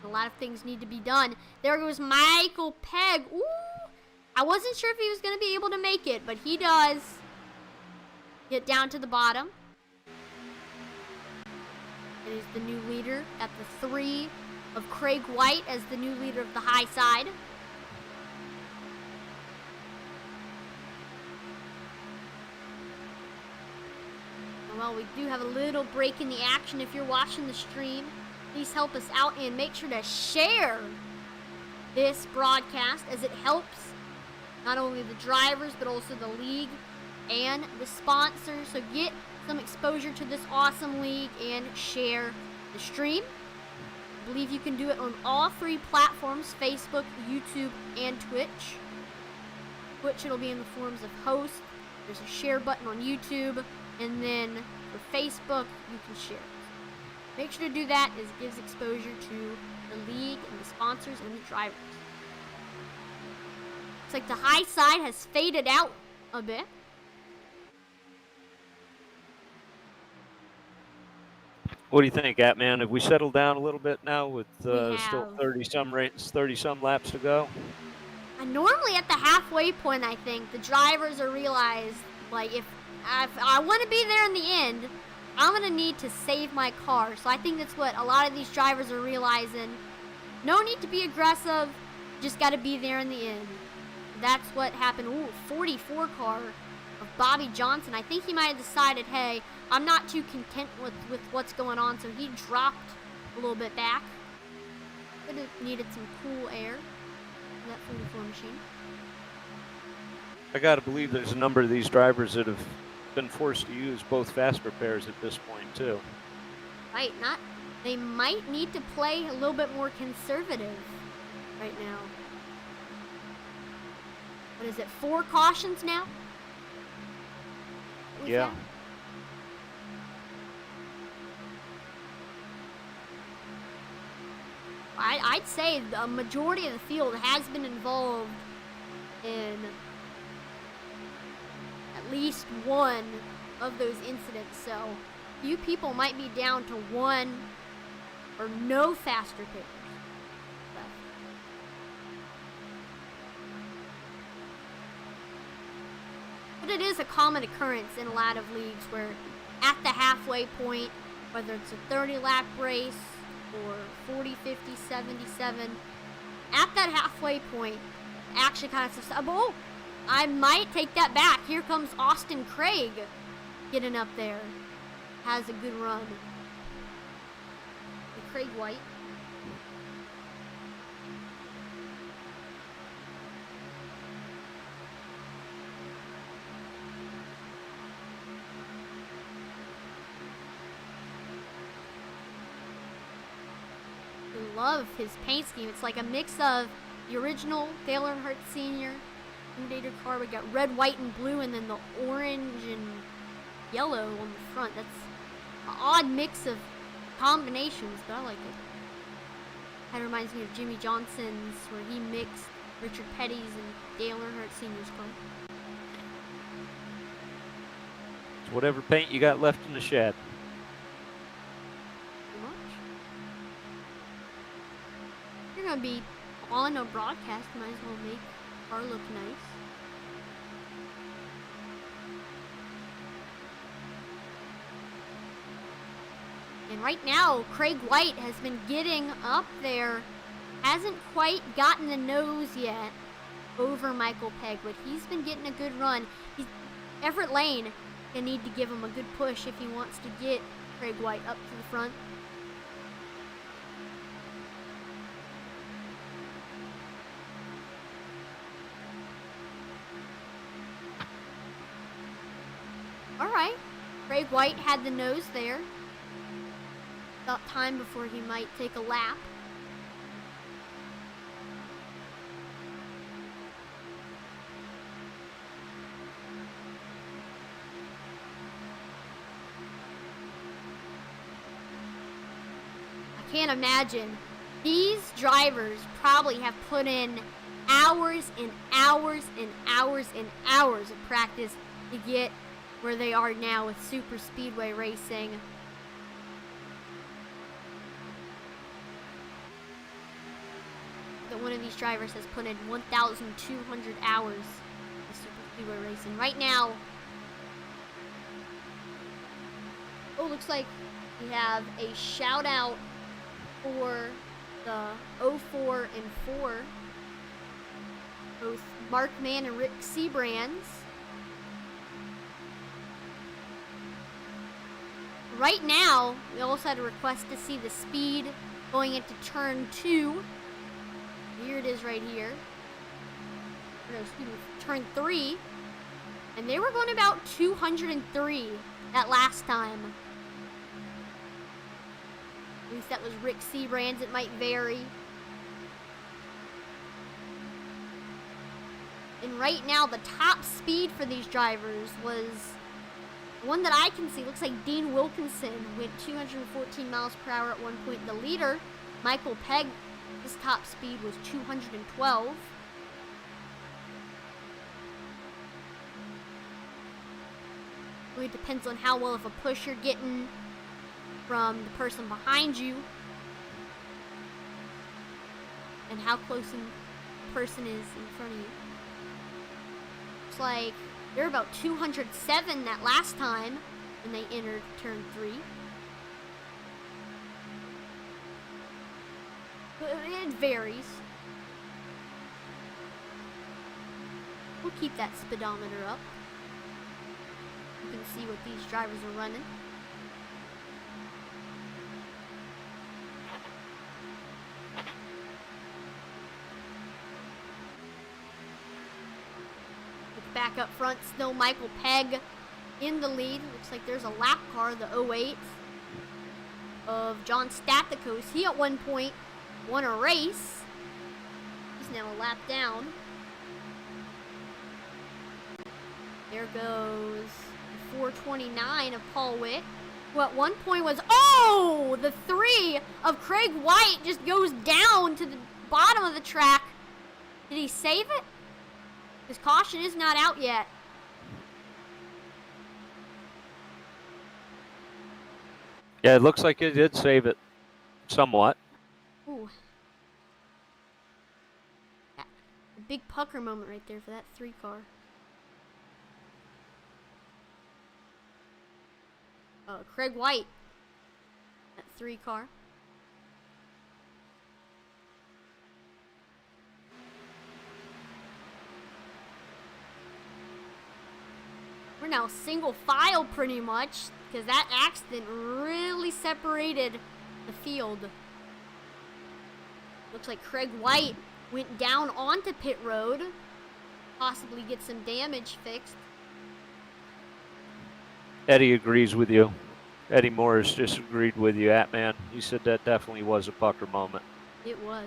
A lot of things need to be done. There goes Michael Pegg. Ooh! I wasn't sure if he was going to be able to make it, but he does. Get down to the bottom. It is the new leader at the 3 of Craig White as the new leader of the high side. Well, we do have a little break in the action. If you're watching the stream, please help us out and make sure to share this broadcast, as it helps not only the drivers but also the league and the sponsors. So get some exposure to this awesome league and share the stream. I believe you can do it on all 3 platforms: Facebook, YouTube, and Twitch. Twitch, it'll be in the forms of host. There's a share button on YouTube. And then for Facebook, you can share it. Make sure to do that, as it gives exposure to the league and the sponsors and the drivers. Looks like the high side has faded out a bit. What do you think, Atman? Have we settled down a little bit now with still 30-some laps to go? And normally at the halfway point, I think, the drivers are realized, like, if I want to be there in the end, I'm going to need to save my car. So I think that's what a lot of these drivers are realizing. No need to be aggressive, just got to be there in the end. That's what happened. Ooh, 44 car of Bobby Johnson. I think he might have decided, hey, I'm not too content with what's going on, so he dropped a little bit back. Could have needed some cool air in that 44 machine. I got to believe there's a number of these drivers that have been forced to use both faster pairs at this point, too. Right, they might need to play a little bit more conservative right now. What is it, 4 cautions now? Yeah. I'd say the majority of the field has been involved in at least one of those incidents, so few people might be down to 1 or no faster pairs. But it is a common occurrence in a lot of leagues where at the halfway point, whether it's a 30-lap race or 40, 50, 77, at that halfway point, action kind of says, oh, I might take that back. Here comes Austin Craig getting up there. Has a good run. And Craig White. I love his paint scheme. It's like a mix of the original Dale Earnhardt Sr. intimidator car. We got red, white, and blue, and then the orange and yellow on the front. That's an odd mix of combinations, but I like it. Kind of reminds me of Jimmy Johnson's, where he mixed Richard Petty's and Dale Earnhardt Sr.'s car. It's whatever paint you got left in the shed. Pretty much. You're gonna be on a broadcast, might as well make the car look nice. And right now, Craig White has been getting up there. Hasn't quite gotten the nose yet over Michael Pegg, but he's been getting a good run. Everett Lane gonna need to give him a good push if he wants to get Craig White up to the front. Alright, Craig White had the nose there. About time before he might take a lap. I can't imagine. These drivers probably have put in hours and hours and hours and hours of practice to get where they are now with Superspeedway racing. That one of these drivers has put in 1,200 hours of Superspeedway racing. Right now, looks like we have a shout out for the 04 and 4, both Mark Mann and Rick Seabrands. Right now, we also had a request to see the speed going into turn 2. Here it is right here. No, excuse me, turn 3. And they were going about 203 that last time. At least that was Rick Seabrands. It might vary. And right now, the top speed for these drivers was one that I can see. Looks like Dean Wilkinson went 214 miles per hour at one point. The leader, Michael Pegg, his top speed was 212. Really depends on how well of a push you're getting from the person behind you and how close a person is in front of you. Looks like they're about 207 that last time when they entered turn 3. But it varies. We'll keep that speedometer up. You can see what these drivers are running. Back up front, still Michael Pegg in the lead. Looks like there's a lap car, the 08 of John Stathakos. He at one point won a race. He's now a lap down. There goes 429 of Paul Witt, who at one point was, oh, the 3 of Craig White just goes down to the bottom of the track. Did he save it? His caution is not out yet. Yeah, it looks like it did save it somewhat. Ooh. Yeah. A big pucker moment right there for that 3 car. Craig White, that 3 car. We're now single file pretty much, because that accident really separated the field. Looks like Craig White went down onto pit road, possibly get some damage fixed. Eddie agrees with you. Eddie Morris disagreed with you, Atman. He said that definitely was a pucker moment. It was.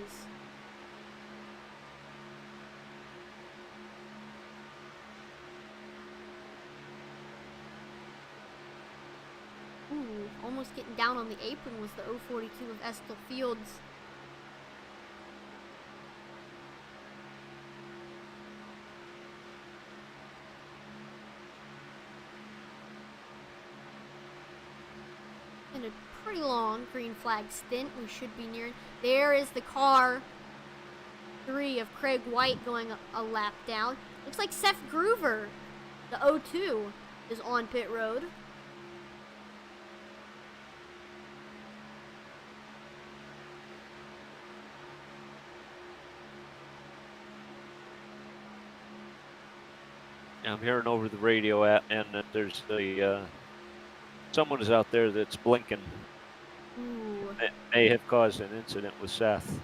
Ooh, almost getting down on the apron was the 042 of Estill Fields. in a pretty long green flag stint. We should be near. There is the car 3 of Craig White going a lap down. Looks like Seth Groover, the 02, is on pit road. I'm hearing over the radio and that there's someone is out there that's blinking. Ooh. It may have caused an incident with Seth.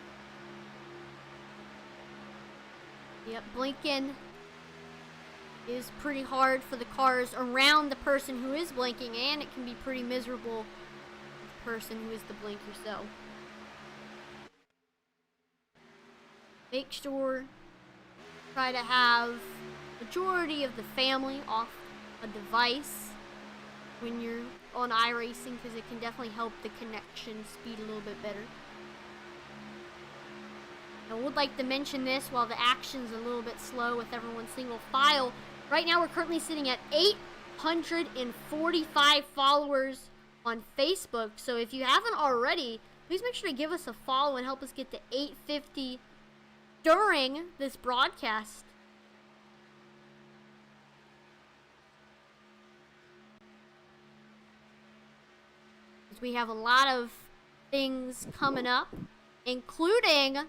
Yep, blinking is pretty hard for the cars around the person who is blinking, and it can be pretty miserable for the person who is the blinker. So make sure, try to have majority of the family off a device when you're on iRacing, because it can definitely help the connection speed a little bit better. I would like to mention this while the action's a little bit slow with everyone single file. Right now we're currently sitting at 845 followers on Facebook. So if you haven't already, please make sure to give us a follow and help us get to 850 during this broadcast. We have a lot of things coming up, including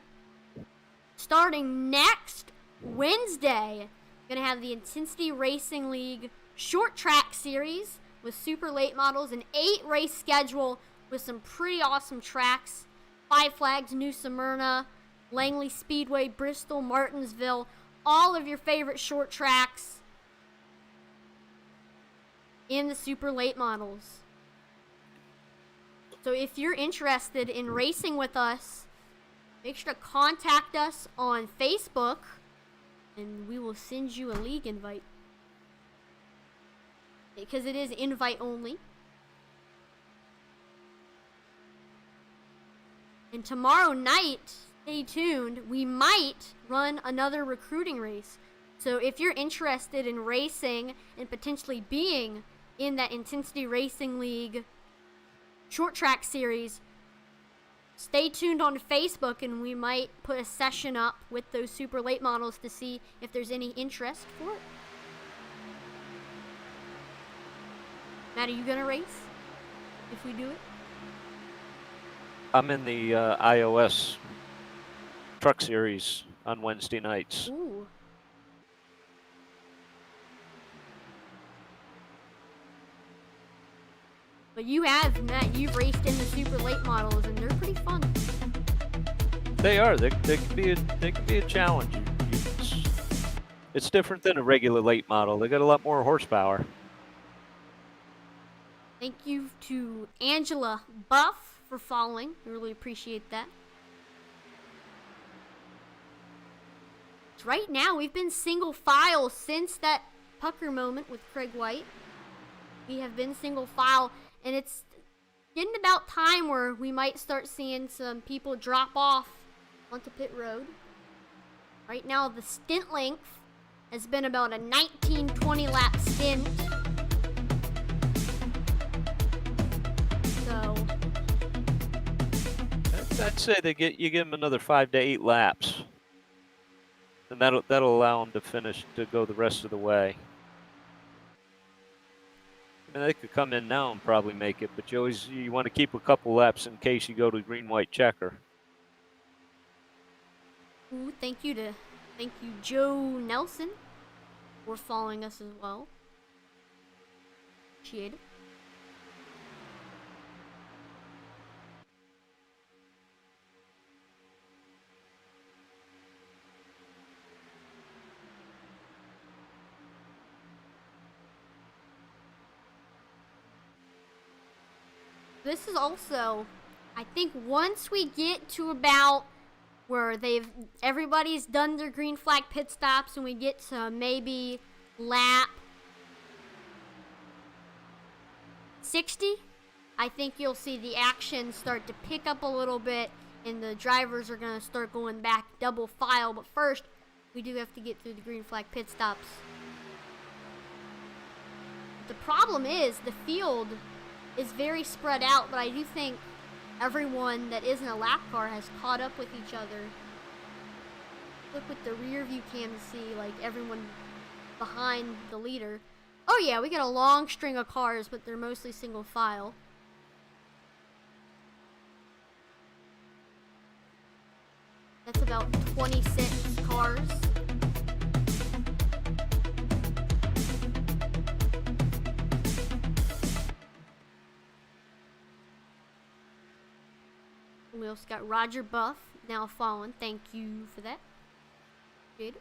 starting next Wednesday. Gonna have the Intensity Racing League short track series with super late models, an 8-race schedule with some pretty awesome tracks. Five Flags, New Smyrna, Langley Speedway, Bristol, Martinsville, all of your favorite short tracks in the super late models. So if you're interested in racing with us, make sure to contact us on Facebook, and we will send you a league invite. Because it is invite only. And tomorrow night, stay tuned, we might run another recruiting race. So if you're interested in racing and potentially being in that Intensity Racing League short track series, stay tuned on Facebook, and we might put a session up with those super late models to see if there's any interest for it. Matt, are you gonna race if we do it? I'm in the iOS truck series on Wednesday nights. Ooh. But you have, Matt, you've raced in the super late models, and they're pretty fun. They are. They can be a challenge. It's different than a regular late model. They got a lot more horsepower. Thank you to Angela Buff for following. We really appreciate that. Right now, we've been single file since that pucker moment with Craig White. We have been single file, and it's getting about time where we might start seeing some people drop off onto pit road. Right now, the stint length has been about a 19-20 lap stint. So I'd say you give them another 5 to 8 laps, and that'll allow them to finish to go the rest of the way. I mean, they could come in now and probably make it, but you want to keep a couple laps in case you go to green-white checker. ooh, thank you Joe Nelson for following us as well. Appreciate it. This is also, I think once we get to about where everybody's done their green flag pit stops and we get to maybe lap 60, I think you'll see the action start to pick up a little bit and the drivers are going to start going back double file. But first, we do have to get through the green flag pit stops. The problem is the field is very spread out, but I do think everyone that isn't a lap car has caught up with each other. Look with the rear view cam to see, like, everyone behind the leader. Oh yeah, we got a long string of cars, but they're mostly single file. That's about 26 cars. We also got Roger Buff now following. Thank you for that. Good.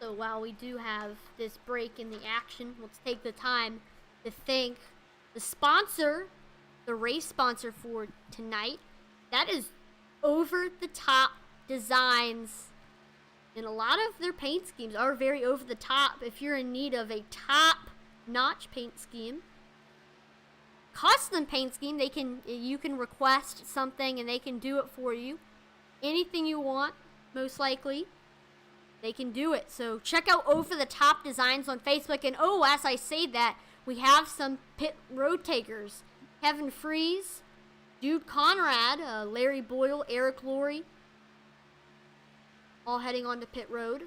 So while we do have this break in the action, let's take the time to thank the sponsor, the race sponsor for tonight. That is Over the Top Designs. And a lot of their paint schemes are very over the top. If you're in need of a top-notch paint scheme, custom paint scheme, you can request something and they can do it for you. Anything you want, most likely. They can do it. So check out Over the Top Designs on Facebook. And oh, as I say that, we have some pit road takers. Kevin Freeze, Jude Conrad, Larry Boyle, Eric Laurie, all heading onto pit road.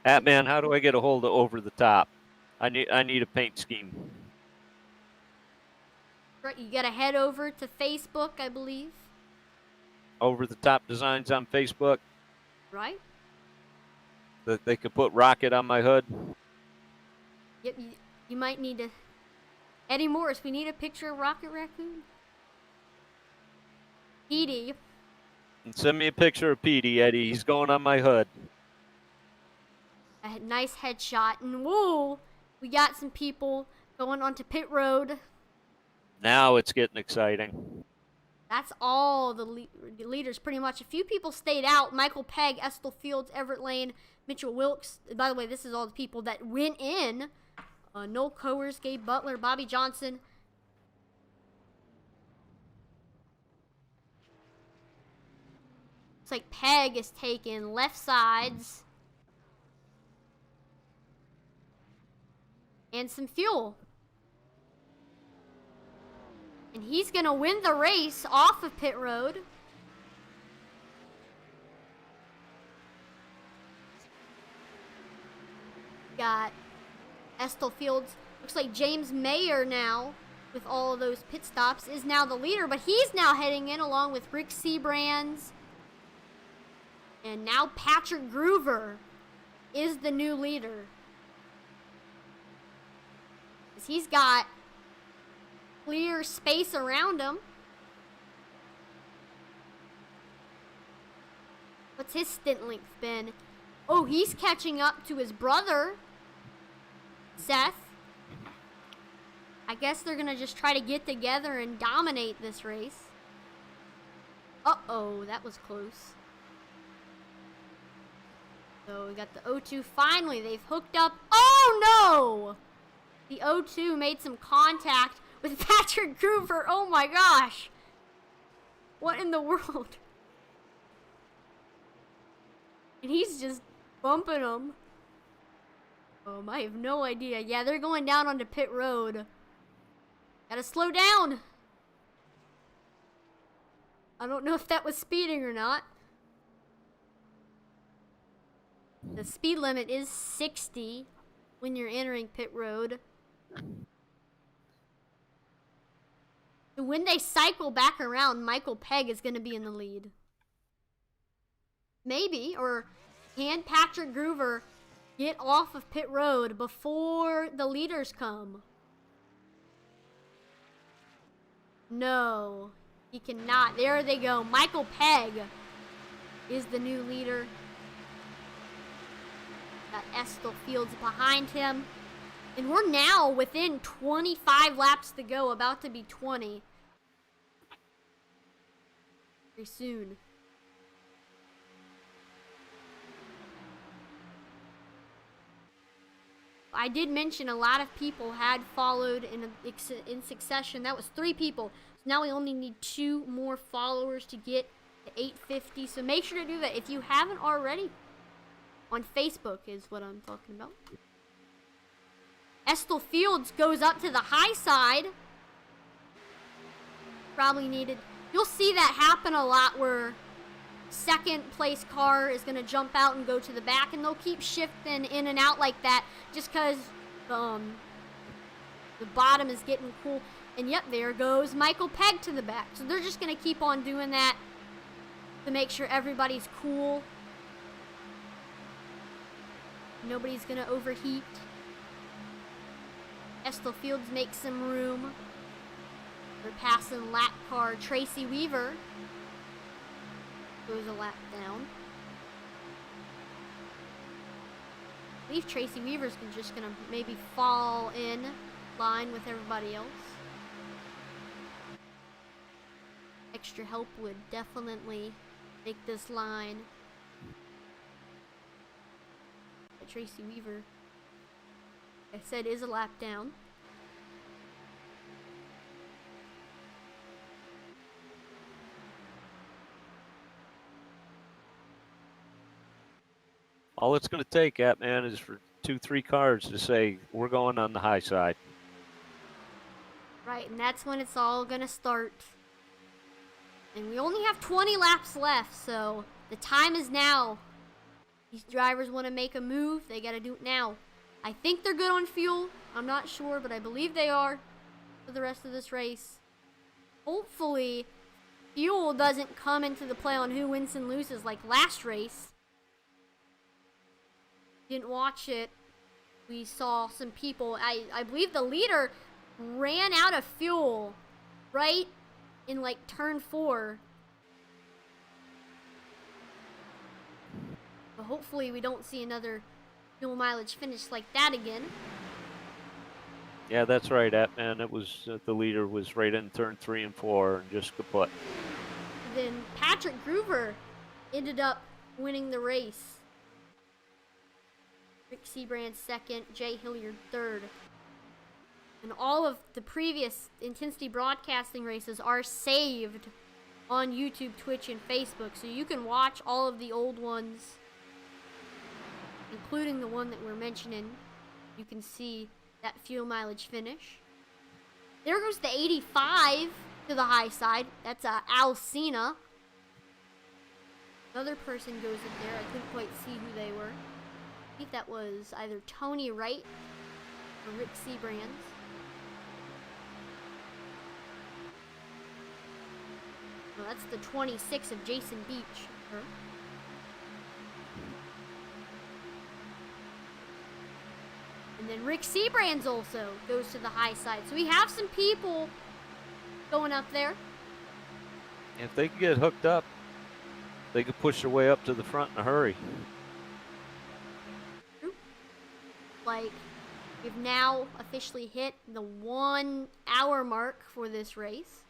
Man, how do I get a hold of Over the Top? I need a paint scheme. Right, you gotta head over to Facebook, I believe. Over the Top Designs on Facebook. Right? That they could put rocket on my hood. Yep, you might need to. Eddie Morris, we need a picture of Rocket Raccoon. Edie. And send me a picture of Petey, Eddie. He's going on my hood. A nice headshot. And whoa, we got some people going onto pit road. Now it's getting exciting. That's all the leaders, pretty much. A few people stayed out. Michael Pegg, Estill Fields, Everett Lane, Mitchell Wilkes. By the way, this is all the people that went in. Noel Coers, Gabe Butler, Bobby Johnson. Looks like Pegg is taking left sides. And some fuel. And he's going to win the race off of pit road. Got Estill Fields. Looks like James Mayer now, with all of those pit stops, is now the leader. But he's now heading in along with Rick Seabrands. And now Patrick Groover is the new leader. Because he's got clear space around him. What's his stint length been? Oh, he's catching up to his brother, Seth. I guess they're going to just try to get together and dominate this race. Uh-oh, that was close. So we got the O2. Finally, they've hooked up. Oh, no! The O2 made some contact with Patrick Groover. Oh my gosh. What in the world? And he's just bumping him. I have no idea. Yeah, they're going down onto pit road. Gotta slow down. I don't know if that was speeding or not. The speed limit is 60 when you're entering pit road. When they cycle back around, Michael Pegg is going to be in the lead. Maybe, or can Patrick Groover get off of pit road before the leaders come? No, he cannot. There they go. Michael Pegg is the new leader. Got Estill Fields behind him. And we're now within 25 laps to go, about to be 20. Very soon. I did mention a lot of people had followed in succession. That was 3 people. So now we only need 2 more followers to get to 850. So make sure to do that if you haven't already. On Facebook is what I'm talking about. Estel Fields goes up to the high side. Probably needed. You'll see that happen a lot where second place car is going to jump out and go to the back, and they'll keep shifting in and out like that just because the bottom is getting cool. And yep, there goes Michael Pegg to the back. So they're just going to keep on doing that to make sure everybody's cool. Nobody's going to overheat. Estel Fields makes some room. They're passing lap car Tracy Weaver. Goes a lap down. I believe Tracy Weaver's just gonna maybe fall in line with everybody else. Extra help would definitely make this line. But Tracy Weaver, like I said, is a lap down. All it's going to take, man, is for 2-3 cars to say, we're going on the high side. Right, and that's when it's all going to start. And we only have 20 laps left, so the time is now. These drivers want to make a move, they got to do it now. I think they're good on fuel. I'm not sure, but I believe they are for the rest of this race. Hopefully, fuel doesn't come into the play on who wins and loses like last race. Didn't watch it. We saw some people, I believe the leader ran out of fuel right in like turn 4. But hopefully we don't see another fuel mileage finish like that again. Yeah, that's right, man. It was the leader was right in turn 3 and 4 and just kaput. Then Patrick Groover ended up winning the race. Rick Seabrand second, Jay Hilliard third. And all of the previous Intensity Broadcasting races are saved on YouTube, Twitch, and Facebook. So you can watch all of the old ones, including the one that we're mentioning. You can see that fuel mileage finish. There goes the 85 to the high side. That's Alcina. Another person goes in there. I couldn't quite see who they were. I think that was either Tony Wright or Rick Seabrands. Well, that's the 26 of Jason Beach. And then Rick Seabrands also goes to the high side. So we have some people going up there. If they can get hooked up, they could push their way up to the front in a hurry. Like, we've now officially hit the 1 hour mark for this race.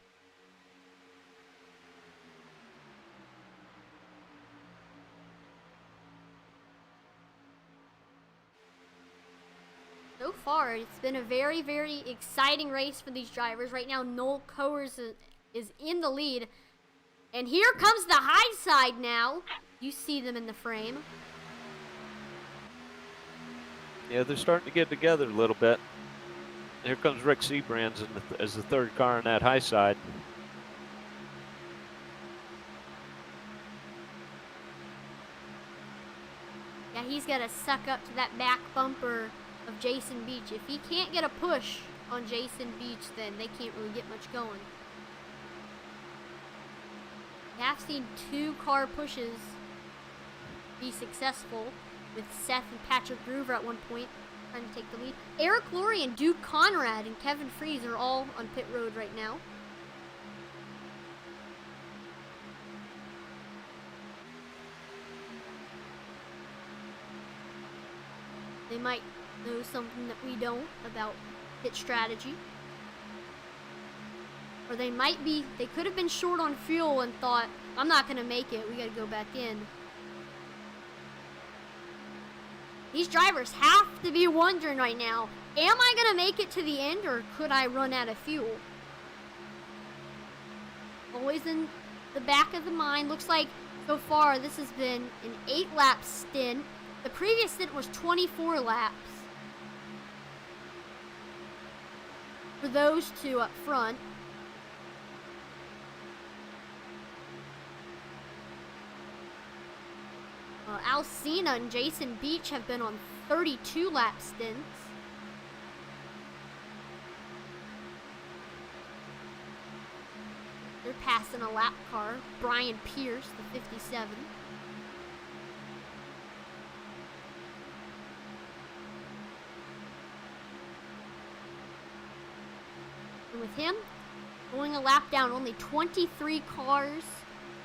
So far, it's been a very, very exciting race for these drivers. Right now, Noel Coers is in the lead. And here comes the high side now. You see them in the frame. Yeah, they're starting to get together a little bit. Here comes Rick Seabrands as the third car on that high side. Yeah, he's got to suck up to that back bumper of Jason Beach. If he can't get a push on Jason Beach, then they can't really get much going. We have seen 2 car pushes be successful, with Seth and Patrick Groover at one point trying to take the lead. Eric Laurie and Duke Conrad and Kevin Fries are all on pit road right now. They might know something that we don't about pit strategy. Or they could have been short on fuel and thought, I'm not going to make it, we got to go back in. These drivers have to be wondering right now, am I going to make it to the end or could I run out of fuel? Always in the back of the mind. Looks like so far this has been an 8-lap stint. The previous stint was 24 laps. For those two up front. Alcina and Jason Beach have been on 32 lap stints. They're passing a lap car. Brian Pierce, the 57. And with him going a lap down, only 23 cars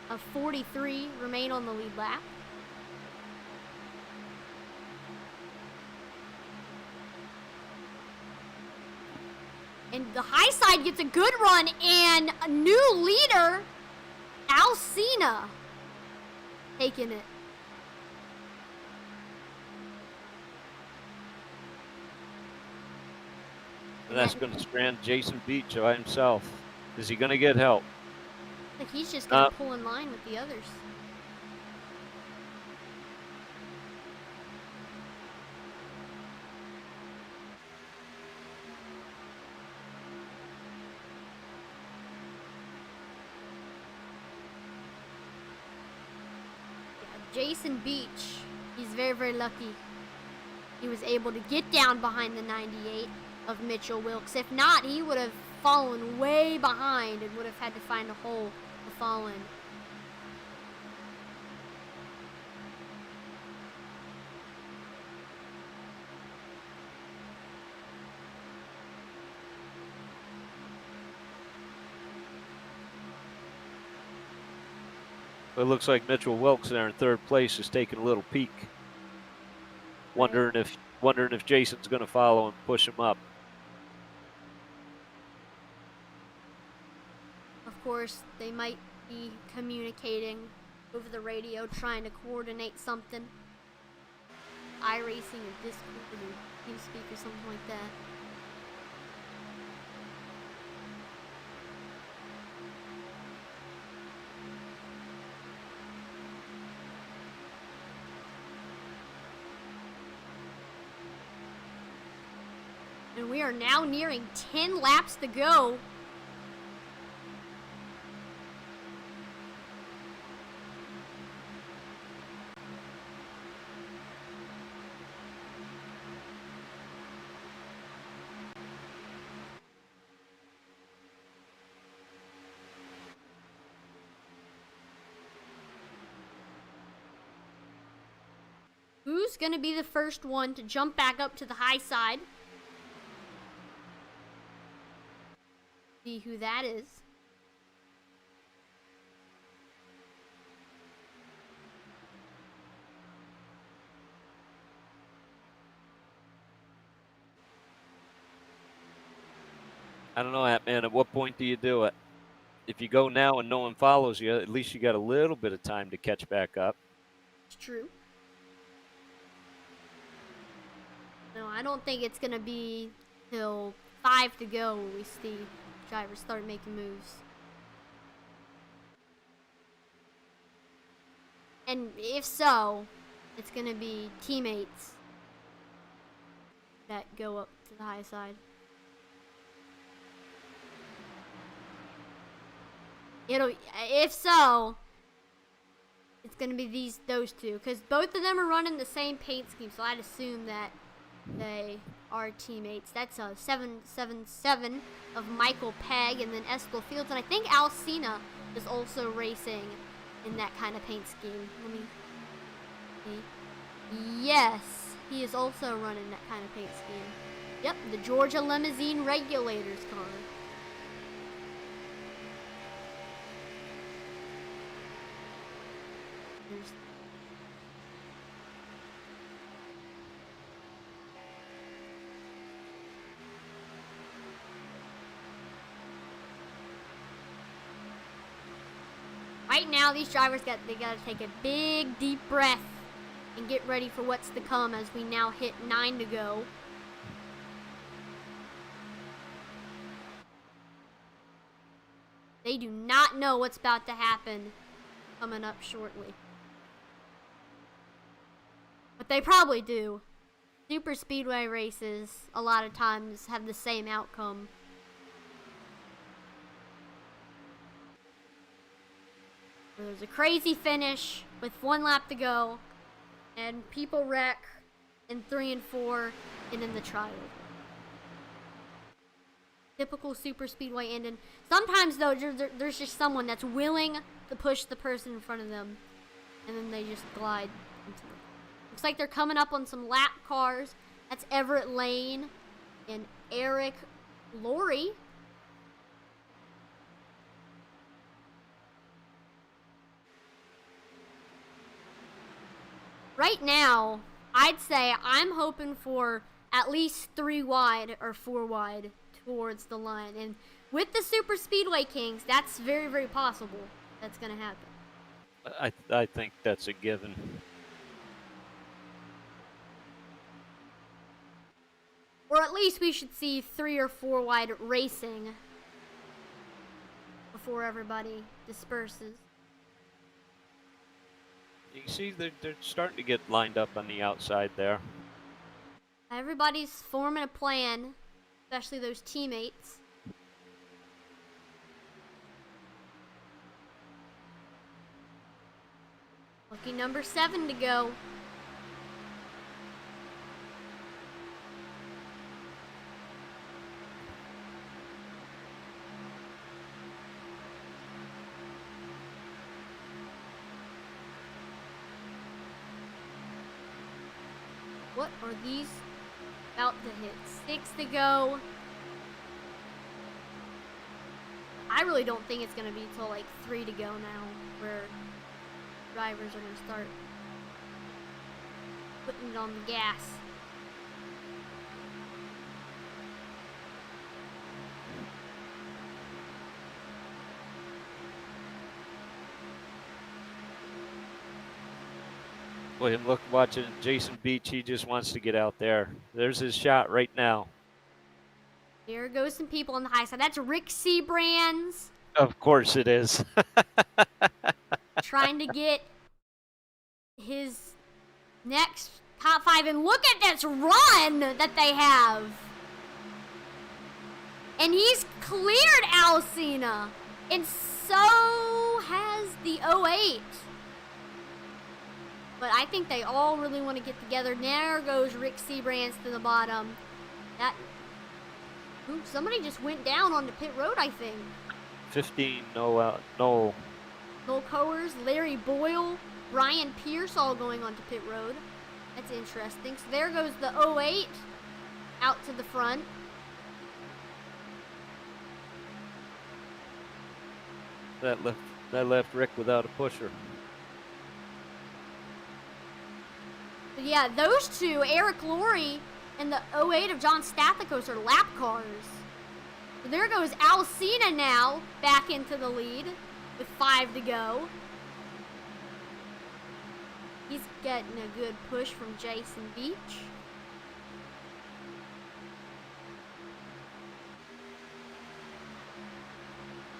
of 43 remain on the lead lap. And the high side gets a good run, and a new leader, Alcina, taking it. And that's going to strand Jason Beach by himself. Is he going to get help? I think he's just going to pull in line with the others. Jason Beach, he's very, very lucky. He was able to get down behind the 98 of Mitchell Wilkes. If not, he would have fallen way behind and would have had to find a hole to fall in. It looks like Mitchell Wilkes there in third place is taking a little peek, wondering if Jason's going to follow and push him up. Of course, they might be communicating over the radio, trying to coordinate something. iRacing or Discord or TeamSpeak or something like that. And we are now nearing 10 laps to go. Who's going to be the first one to jump back up to the high side? See who that is. I don't know, man. At what point do you do it? If you go now and no one follows you, at least you got a little bit of time to catch back up. It's true. No, I don't think it's going to be till 5 to go when we see drivers start making moves. And if so, it's going to be teammates that go up to the high side. If so, it's going to be those two, because both of them are running the same paint scheme, so I'd assume that they are teammates. That's a 777 of Michael Pegg and then Estel Fields, and I think Alcina is also racing in that kind of paint scheme. Let me see. Yes, he is also running that kind of paint scheme. Yep, the Georgia Limousine Regulators car. Right now, these drivers they gotta take a big, deep breath and get ready for what's to come as we now hit 9 to go. They do not know what's about to happen coming up shortly. But they probably do. Superspeedway races, a lot of times, have the same outcome. There's a crazy finish with 1 lap to go, and people wreck in 3 and 4 and in the trial. Typical Superspeedway ending. Sometimes, though, there's just someone that's willing to push the person in front of them, and then they just glide into it. Looks like they're coming up on some lap cars. That's Everett Lane and Eric Laurie. Right now, I'd say I'm hoping for at least 3 wide or 4 wide towards the line. And with the Superspeedway Kings, that's very, very possible that's going to happen. I think that's a given. Or at least we should see 3 or 4 wide racing before everybody disperses. You can see they're starting to get lined up on the outside there. Everybody's forming a plan, especially those teammates. Lucky number 7 to go. What are these about to hit? 6 to go. I really don't think it's going to be till like 3 to go now where drivers are going to start putting it on the gas. William, look, watching Jason Beach. He just wants to get out there. There's his shot right now. Here goes some people on the high side. That's Rick Seabrands. Of course it is. Trying to get his next top 5. And look at this run that they have. And he's cleared Alcina. And so has the 08. But I think they all really want to get together. There goes Rick Seabrands to the bottom. Somebody just went down on the pit road, I think. 15, no. Noel Coers, Larry Boyle, Brian Pierce all going onto pit road. That's interesting. So there goes the 08 out to the front. That left Rick without a pusher. But yeah, those two, Eric Laurie and the 08 of John Stathakos, are lap cars. So there goes Alcina now back into the lead with 5 to go. He's getting a good push from Jason Beach.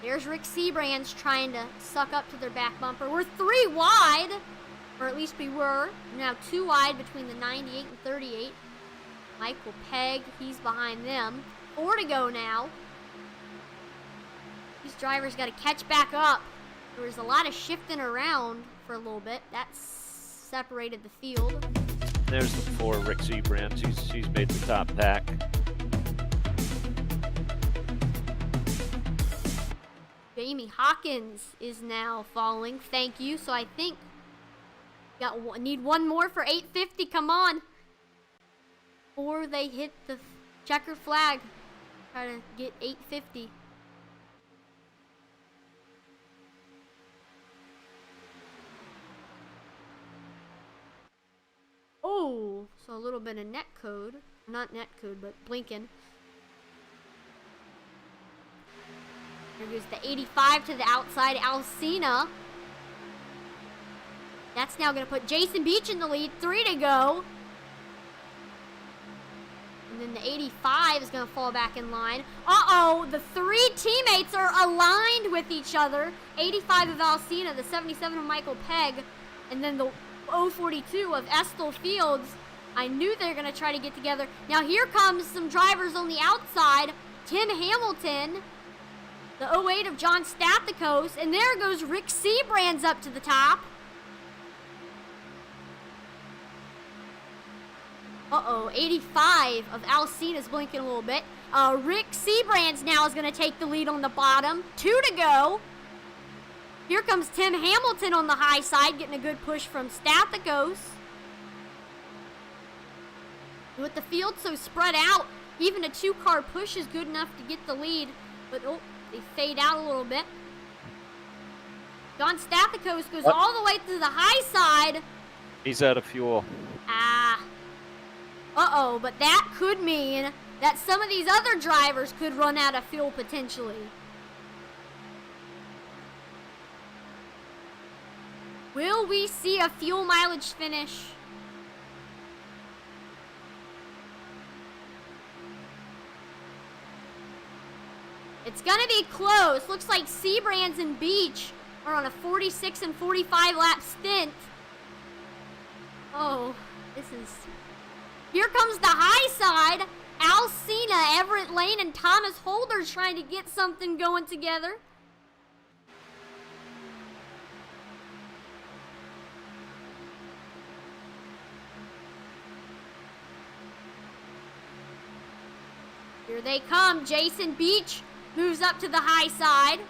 There's Rick Seabrands trying to suck up to their back bumper. We're 3 wide, or at least we were. Now 2 wide between the 98 and 38. Michael Pegg, he's behind them. 4 to go now. These drivers got to catch back up. There was a lot of shifting around for a little bit. That separated the field. There's the 4, Rick Seabrands. He's made the top pack. Jamie Hawkins is now following. Thank you. So I think need one more for 850. Come on. Or they hit the checker flag. Try to get 850. Oh, so a little bit of net code. Not net code, but blinking. There goes the 85 to the outside. Alcina That's now going to put Jason Beach in the lead. 3 to go. And then the 85 is going to fall back in line. Uh-oh, the 3 teammates are aligned with each other. 85 of Alcina, the 77 of Michael Pegg, and then the 042 of Estill Fields. I knew they were going to try to get together. Now here comes some drivers on the outside. Tim Hamilton, the 08 of John Stathakos, and there goes Rick Seabrands up to the top. Uh-oh, 85 of Alcina's blinking a little bit. Rick Seabrands now is going to take the lead on the bottom. 2 to go. Here comes Tim Hamilton on the high side, getting a good push from Stathakos. With the field so spread out, even a 2-car push is good enough to get the lead. But, oh, they fade out a little bit. John Stathakos goes all the way to the high side. He's out of fuel. Uh-oh, but that could mean that some of these other drivers could run out of fuel potentially. Will we see a fuel mileage finish? It's gonna be close. Looks like Seabrands and Beach are on a 46 and 45 lap stint. Oh, this is... Here comes the high side. Alcina, Everett Lane, and Thomas Holder trying to get something going together. Here they come. Jason Beach moves up to the high side.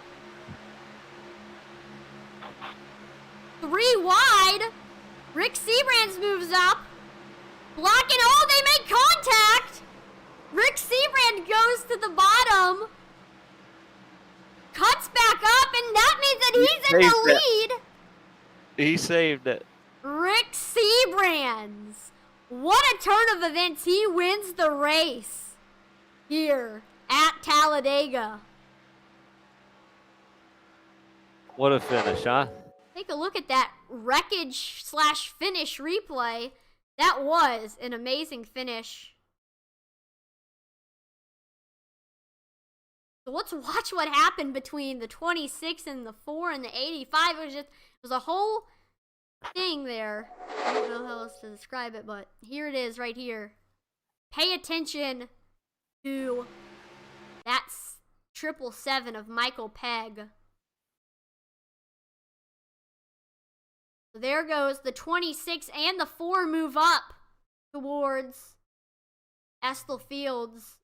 3 wide. Rick Seabrands moves up. Blocking, oh, they make contact! Rick Seabrand goes to the bottom. Cuts back up, and that means that he's in the lead. He saved it. Rick Seabrands. What a turn of events. He wins the race here at Talladega. What a finish, huh? Take a look at that wreckage/finish replay. That was an amazing finish. So let's watch what happened between the 26 and the 4 and the 85. It was a whole thing there. I don't know how else to describe it, but here it is right here. Pay attention to that 777 of Michael Pegg. So there goes the 26 and the 4 move up towards Estill Fields.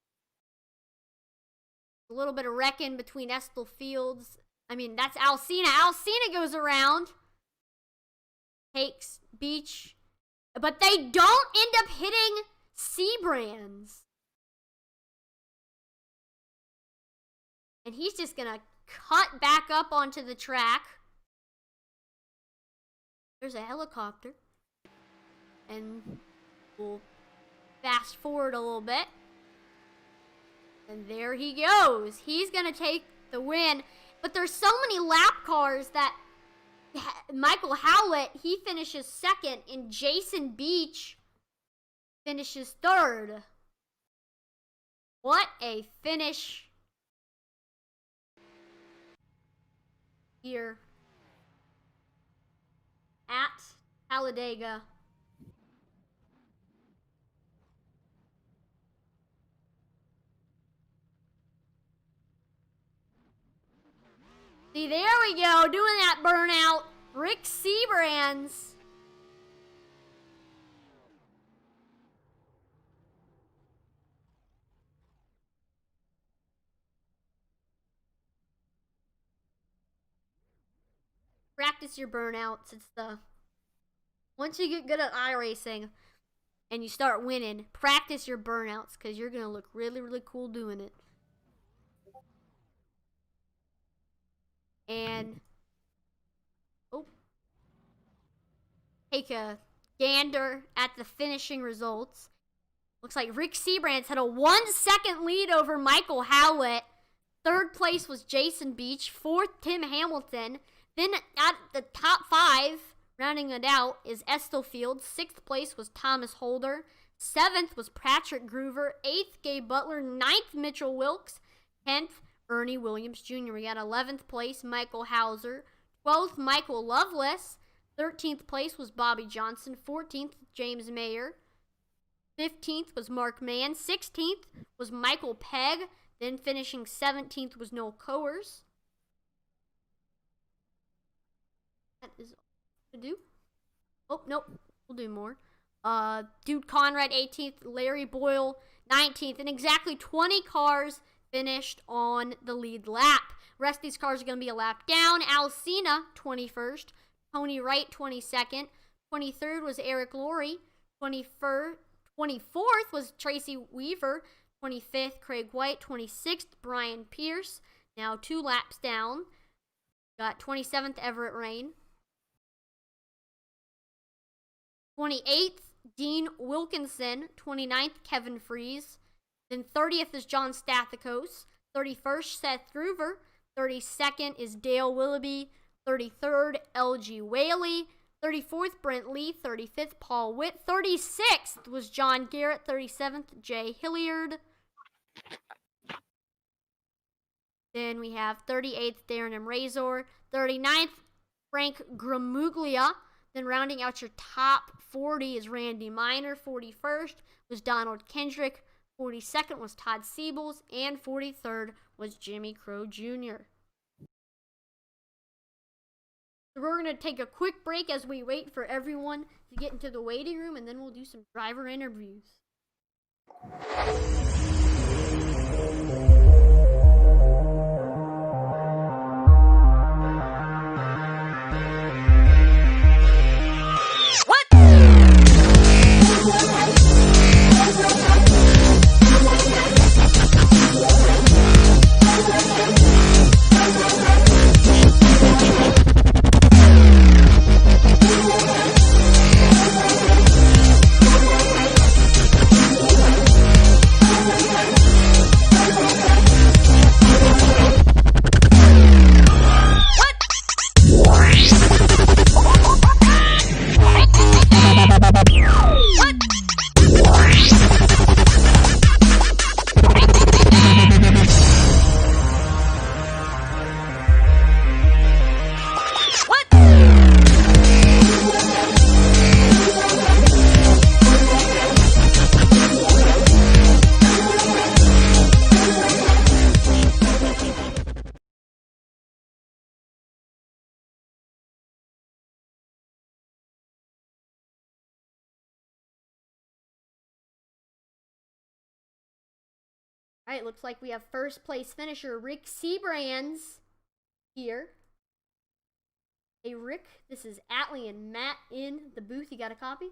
A little bit of wrecking between Estill Fields. I mean, that's Alcina. Alcina goes around. Takes Beach. But they don't end up hitting Seabrands. And he's just going to cut back up onto the track. There's a helicopter. And we'll fast forward a little bit. And there he goes. He's going to take the win. But there's so many lap cars that Michael Howlett, he finishes second. And Jason Beach finishes third. What a finish here at Talladega. See, there we go, doing that burnout. Rick Seabrands. Practice your burnouts. It's the... Once you get good at iRacing and you start winning, practice your burnouts because you're going to look really, really cool doing it. And... Oh. Take a gander at the finishing results. Looks like Rick Seabrands had a 1-second lead over Michael Howlett. Third place was Jason Beach. Fourth, Tim Hamilton. Then at the top 5 Rounding it out is Estelfield. 6th place was Thomas Holder. 7th was Patrick Groover. 8th, Gabe Butler. 9th, Mitchell Wilkes. 10th, Ernie Williams Jr. We got 11th place, Michael Hauser. 12th, Michael Loveless. 13th place was Bobby Johnson. 14th, James Mayer. 15th was Mark Mann. 16th was Michael Pegg. Then finishing 17th was Noel Coers. That is all to do. Oh, nope. We'll do more. Dude Conrad, 18th. Larry Boyle, 19th. And exactly 20 cars finished on the lead lap. The rest of these cars are going to be a lap down. Alcina, 21st. Tony Wright, 22nd. 23rd was Eric Laurie. 24th was Tracy Weaver. 25th, Craig White. 26th, Brian Pierce. Now 2 laps down. Got 27th, Everett Rain. 28th, Dean Wilkinson. 29th, Kevin Fries. Then 30th is John Stathakos. 31st, Seth Groover. 32nd is Dale Willoughby. 33rd, LG Whaley. 34th, Brent Lee. 35th, Paul Witt. 36th was John Garrett. 37th, Jay Hilliard. Then we have 38th, Darren M. Razor. 39th, Frank Gramuglia. Then rounding out your top 40 is Randy Miner. 41st was Donald Kendrick. 42nd was Todd Siebels. And 43rd was Jimmy Crow Jr. So we're going to take a quick break as we wait for everyone to get into the waiting room, and then we'll do some driver interviews. All right, looks like we have first place finisher Rick Seabrands here. Hey, Rick, this is Atlee and Matt in the booth. You got a copy?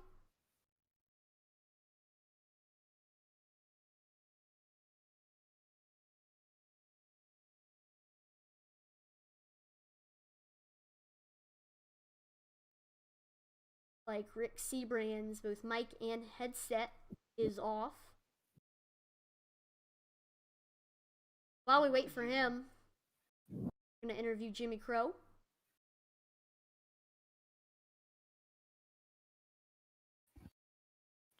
Like Rick Seabrands, both mic and headset is off. While we wait for him, I'm going to interview Jimmy Crow.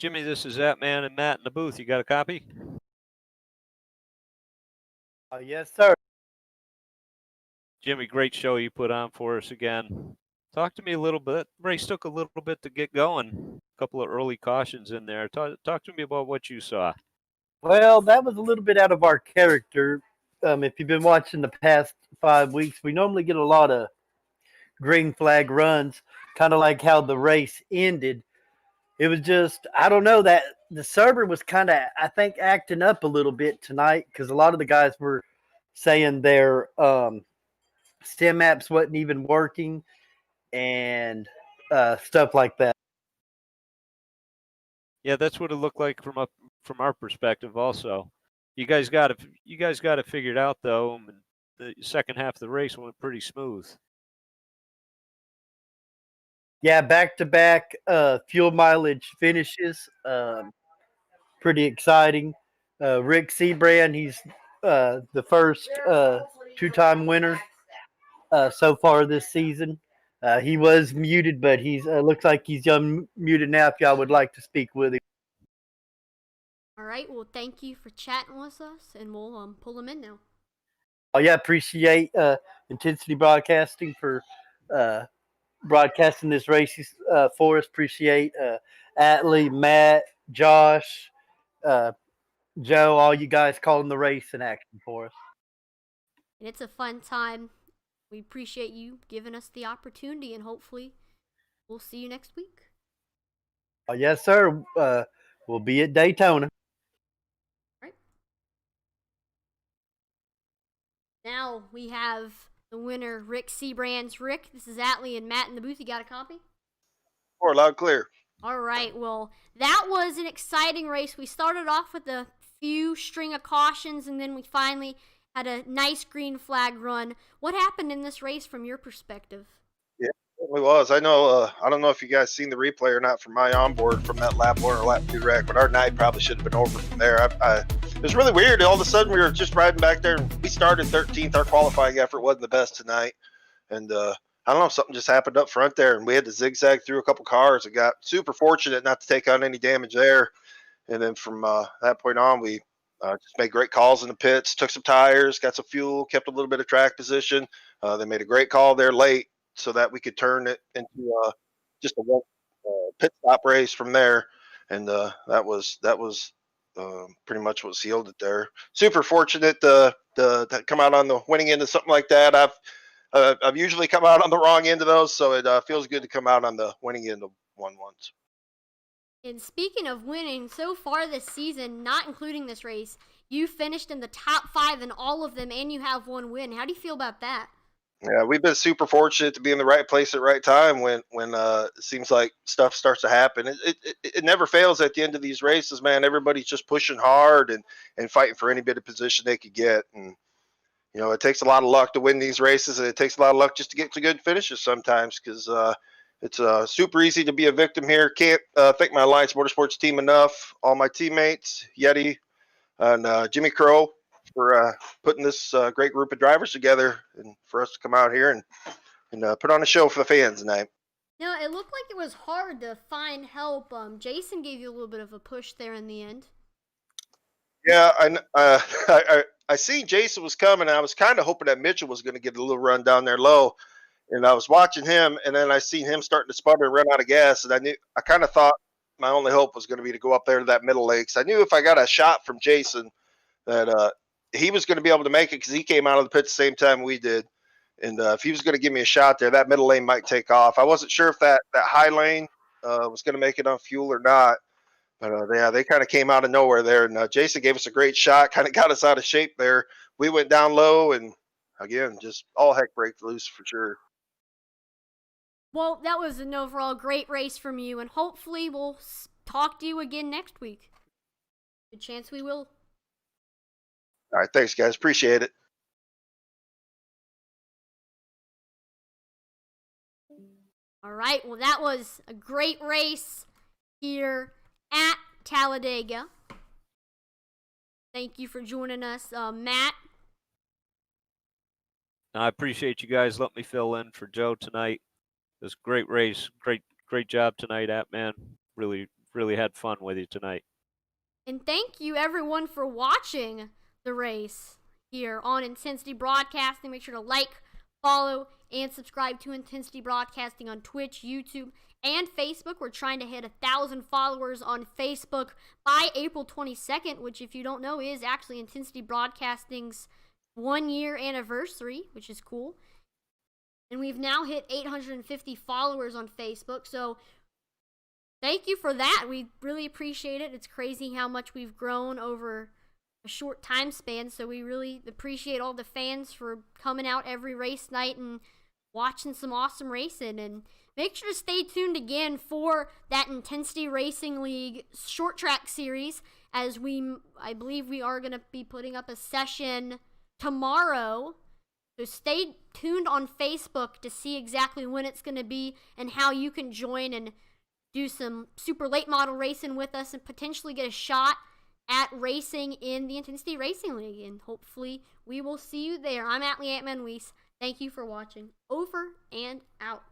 Jimmy, this is Atman and Matt in the booth. You got a copy? Yes, sir. Jimmy, great show you put on for us again. Talk to me a little bit. Race took a little bit to get going. A couple of early cautions in there. Talk to me about what you saw. Well, that was a little bit out of our character. If you've been watching the past 5 weeks, we normally get a lot of green flag runs, kind of like how the race ended. It was just, I don't know, that the server was kind of, I think, acting up a little bit tonight because a lot of the guys were saying their stem maps wasn't even working and stuff like that. Yeah, that's what it looked like from our perspective also. You guys got it figured out though. The second half of the race went pretty smooth. Yeah, back-to-back fuel mileage finishes. Pretty exciting. Rick Seabrand, he's the first two-time winner so far this season. He was muted, but he's looks like he's unmuted now. If y'all would like to speak with him. All right. Well, thank you for chatting with us, and we'll pull him in now. Oh yeah, appreciate Intensity Broadcasting for broadcasting this race for us. Appreciate Atlee, Matt, Josh, Joe, all you guys calling the race in action for us. And it's a fun time. We appreciate you giving us the opportunity, and hopefully we'll see you next week. Oh yes, sir. We'll be at Daytona. Right. Now we have the winner, Rick Seabrands. Rick, this is Atlee and Matt in the booth. You got a copy? Or loud clear. All right. Well, that was an exciting race. We started off with a few string of cautions, and then we finally had a nice green flag run. What happened in this race from your perspective? Yeah, it was. I know. I don't know if you guys seen the replay or not from my onboard from that lap 1 or lap 2 wreck, but our night probably should have been over from there. It was really weird. All of a sudden, we were just riding back there, and we started 13th. Our qualifying effort wasn't the best tonight, and I don't know, something just happened up front there, and we had to zigzag through a couple cars and got super fortunate not to take on any damage there. And then from that point on, we just made great calls in the pits, took some tires, got some fuel, kept a little bit of track position. They made a great call there late so that we could turn it into just a one pit stop race from there. And that was pretty much what sealed it there. Super fortunate to come out on the winning end of something like that. I've usually come out on the wrong end of those, so it feels good to come out on the winning end of one once. And speaking of winning, so far this season, not including this race, you finished in the top 5 in all of them, and you have 1 win. How do you feel about that? Yeah, we've been super fortunate to be in the right place at the right time when it seems like stuff starts to happen. It never fails at the end of these races, man. Everybody's just pushing hard and fighting for any bit of position they could get. And you know, it takes a lot of luck to win these races, and it takes a lot of luck just to get to good finishes sometimes because it's super easy to be a victim here. Can't thank my Alliance Motorsports team enough. All my teammates, Yeti and Jimmy Crow, for putting this great group of drivers together and for us to come out here and put on a show for the fans tonight. No, it looked like it was hard to find help. Jason gave you a little bit of a push there in the end. Yeah, I seen Jason was coming. I was kind of hoping that Mitchell was going to get a little run down there low, and I was watching him, and then I seen him starting to sputter and run out of gas, and I kind of thought my only hope was going to be to go up there to that middle lane. I knew if I got a shot from Jason that he was going to be able to make it because he came out of the pit the same time we did, and if he was going to give me a shot there, that middle lane might take off. I wasn't sure if that high lane was going to make it on fuel or not. But yeah, they kind of came out of nowhere there, and Jason gave us a great shot, kind of got us out of shape there. We went down low, and again, just all heck break loose for sure. Well, that was an overall great race from you, and hopefully we'll talk to you again next week. Good chance we will. All right, thanks, guys. Appreciate it. All right, well, that was a great race here at Talladega. Thank you for joining us, Matt. I appreciate you guys letting me fill in for Joe tonight. It was a great race. Great job tonight, man. Really had fun with you tonight. And thank you, everyone, for watching the race here on Intensity Broadcasting. Make sure to like, follow, and subscribe to Intensity Broadcasting on Twitch, YouTube, and Facebook. We're trying to hit 1,000 followers on Facebook by April 22nd, which, if you don't know, is actually Intensity Broadcasting's 1-year anniversary, which is cool. And we've now hit 850 followers on Facebook, so thank you for that. We really appreciate it. It's crazy how much we've grown over a short time span, so we really appreciate all the fans for coming out every race night and watching some awesome racing. And make sure to stay tuned again for that Intensity Racing League short track series, as I believe we are going to be putting up a session tomorrow. So stay tuned on Facebook to see exactly when it's going to be and how you can join and do some super late model racing with us and potentially get a shot at racing in the Intensity Racing League. And hopefully we will see you there. I'm Atlee Ant-Man Weiss. Thank you for watching. Over and out.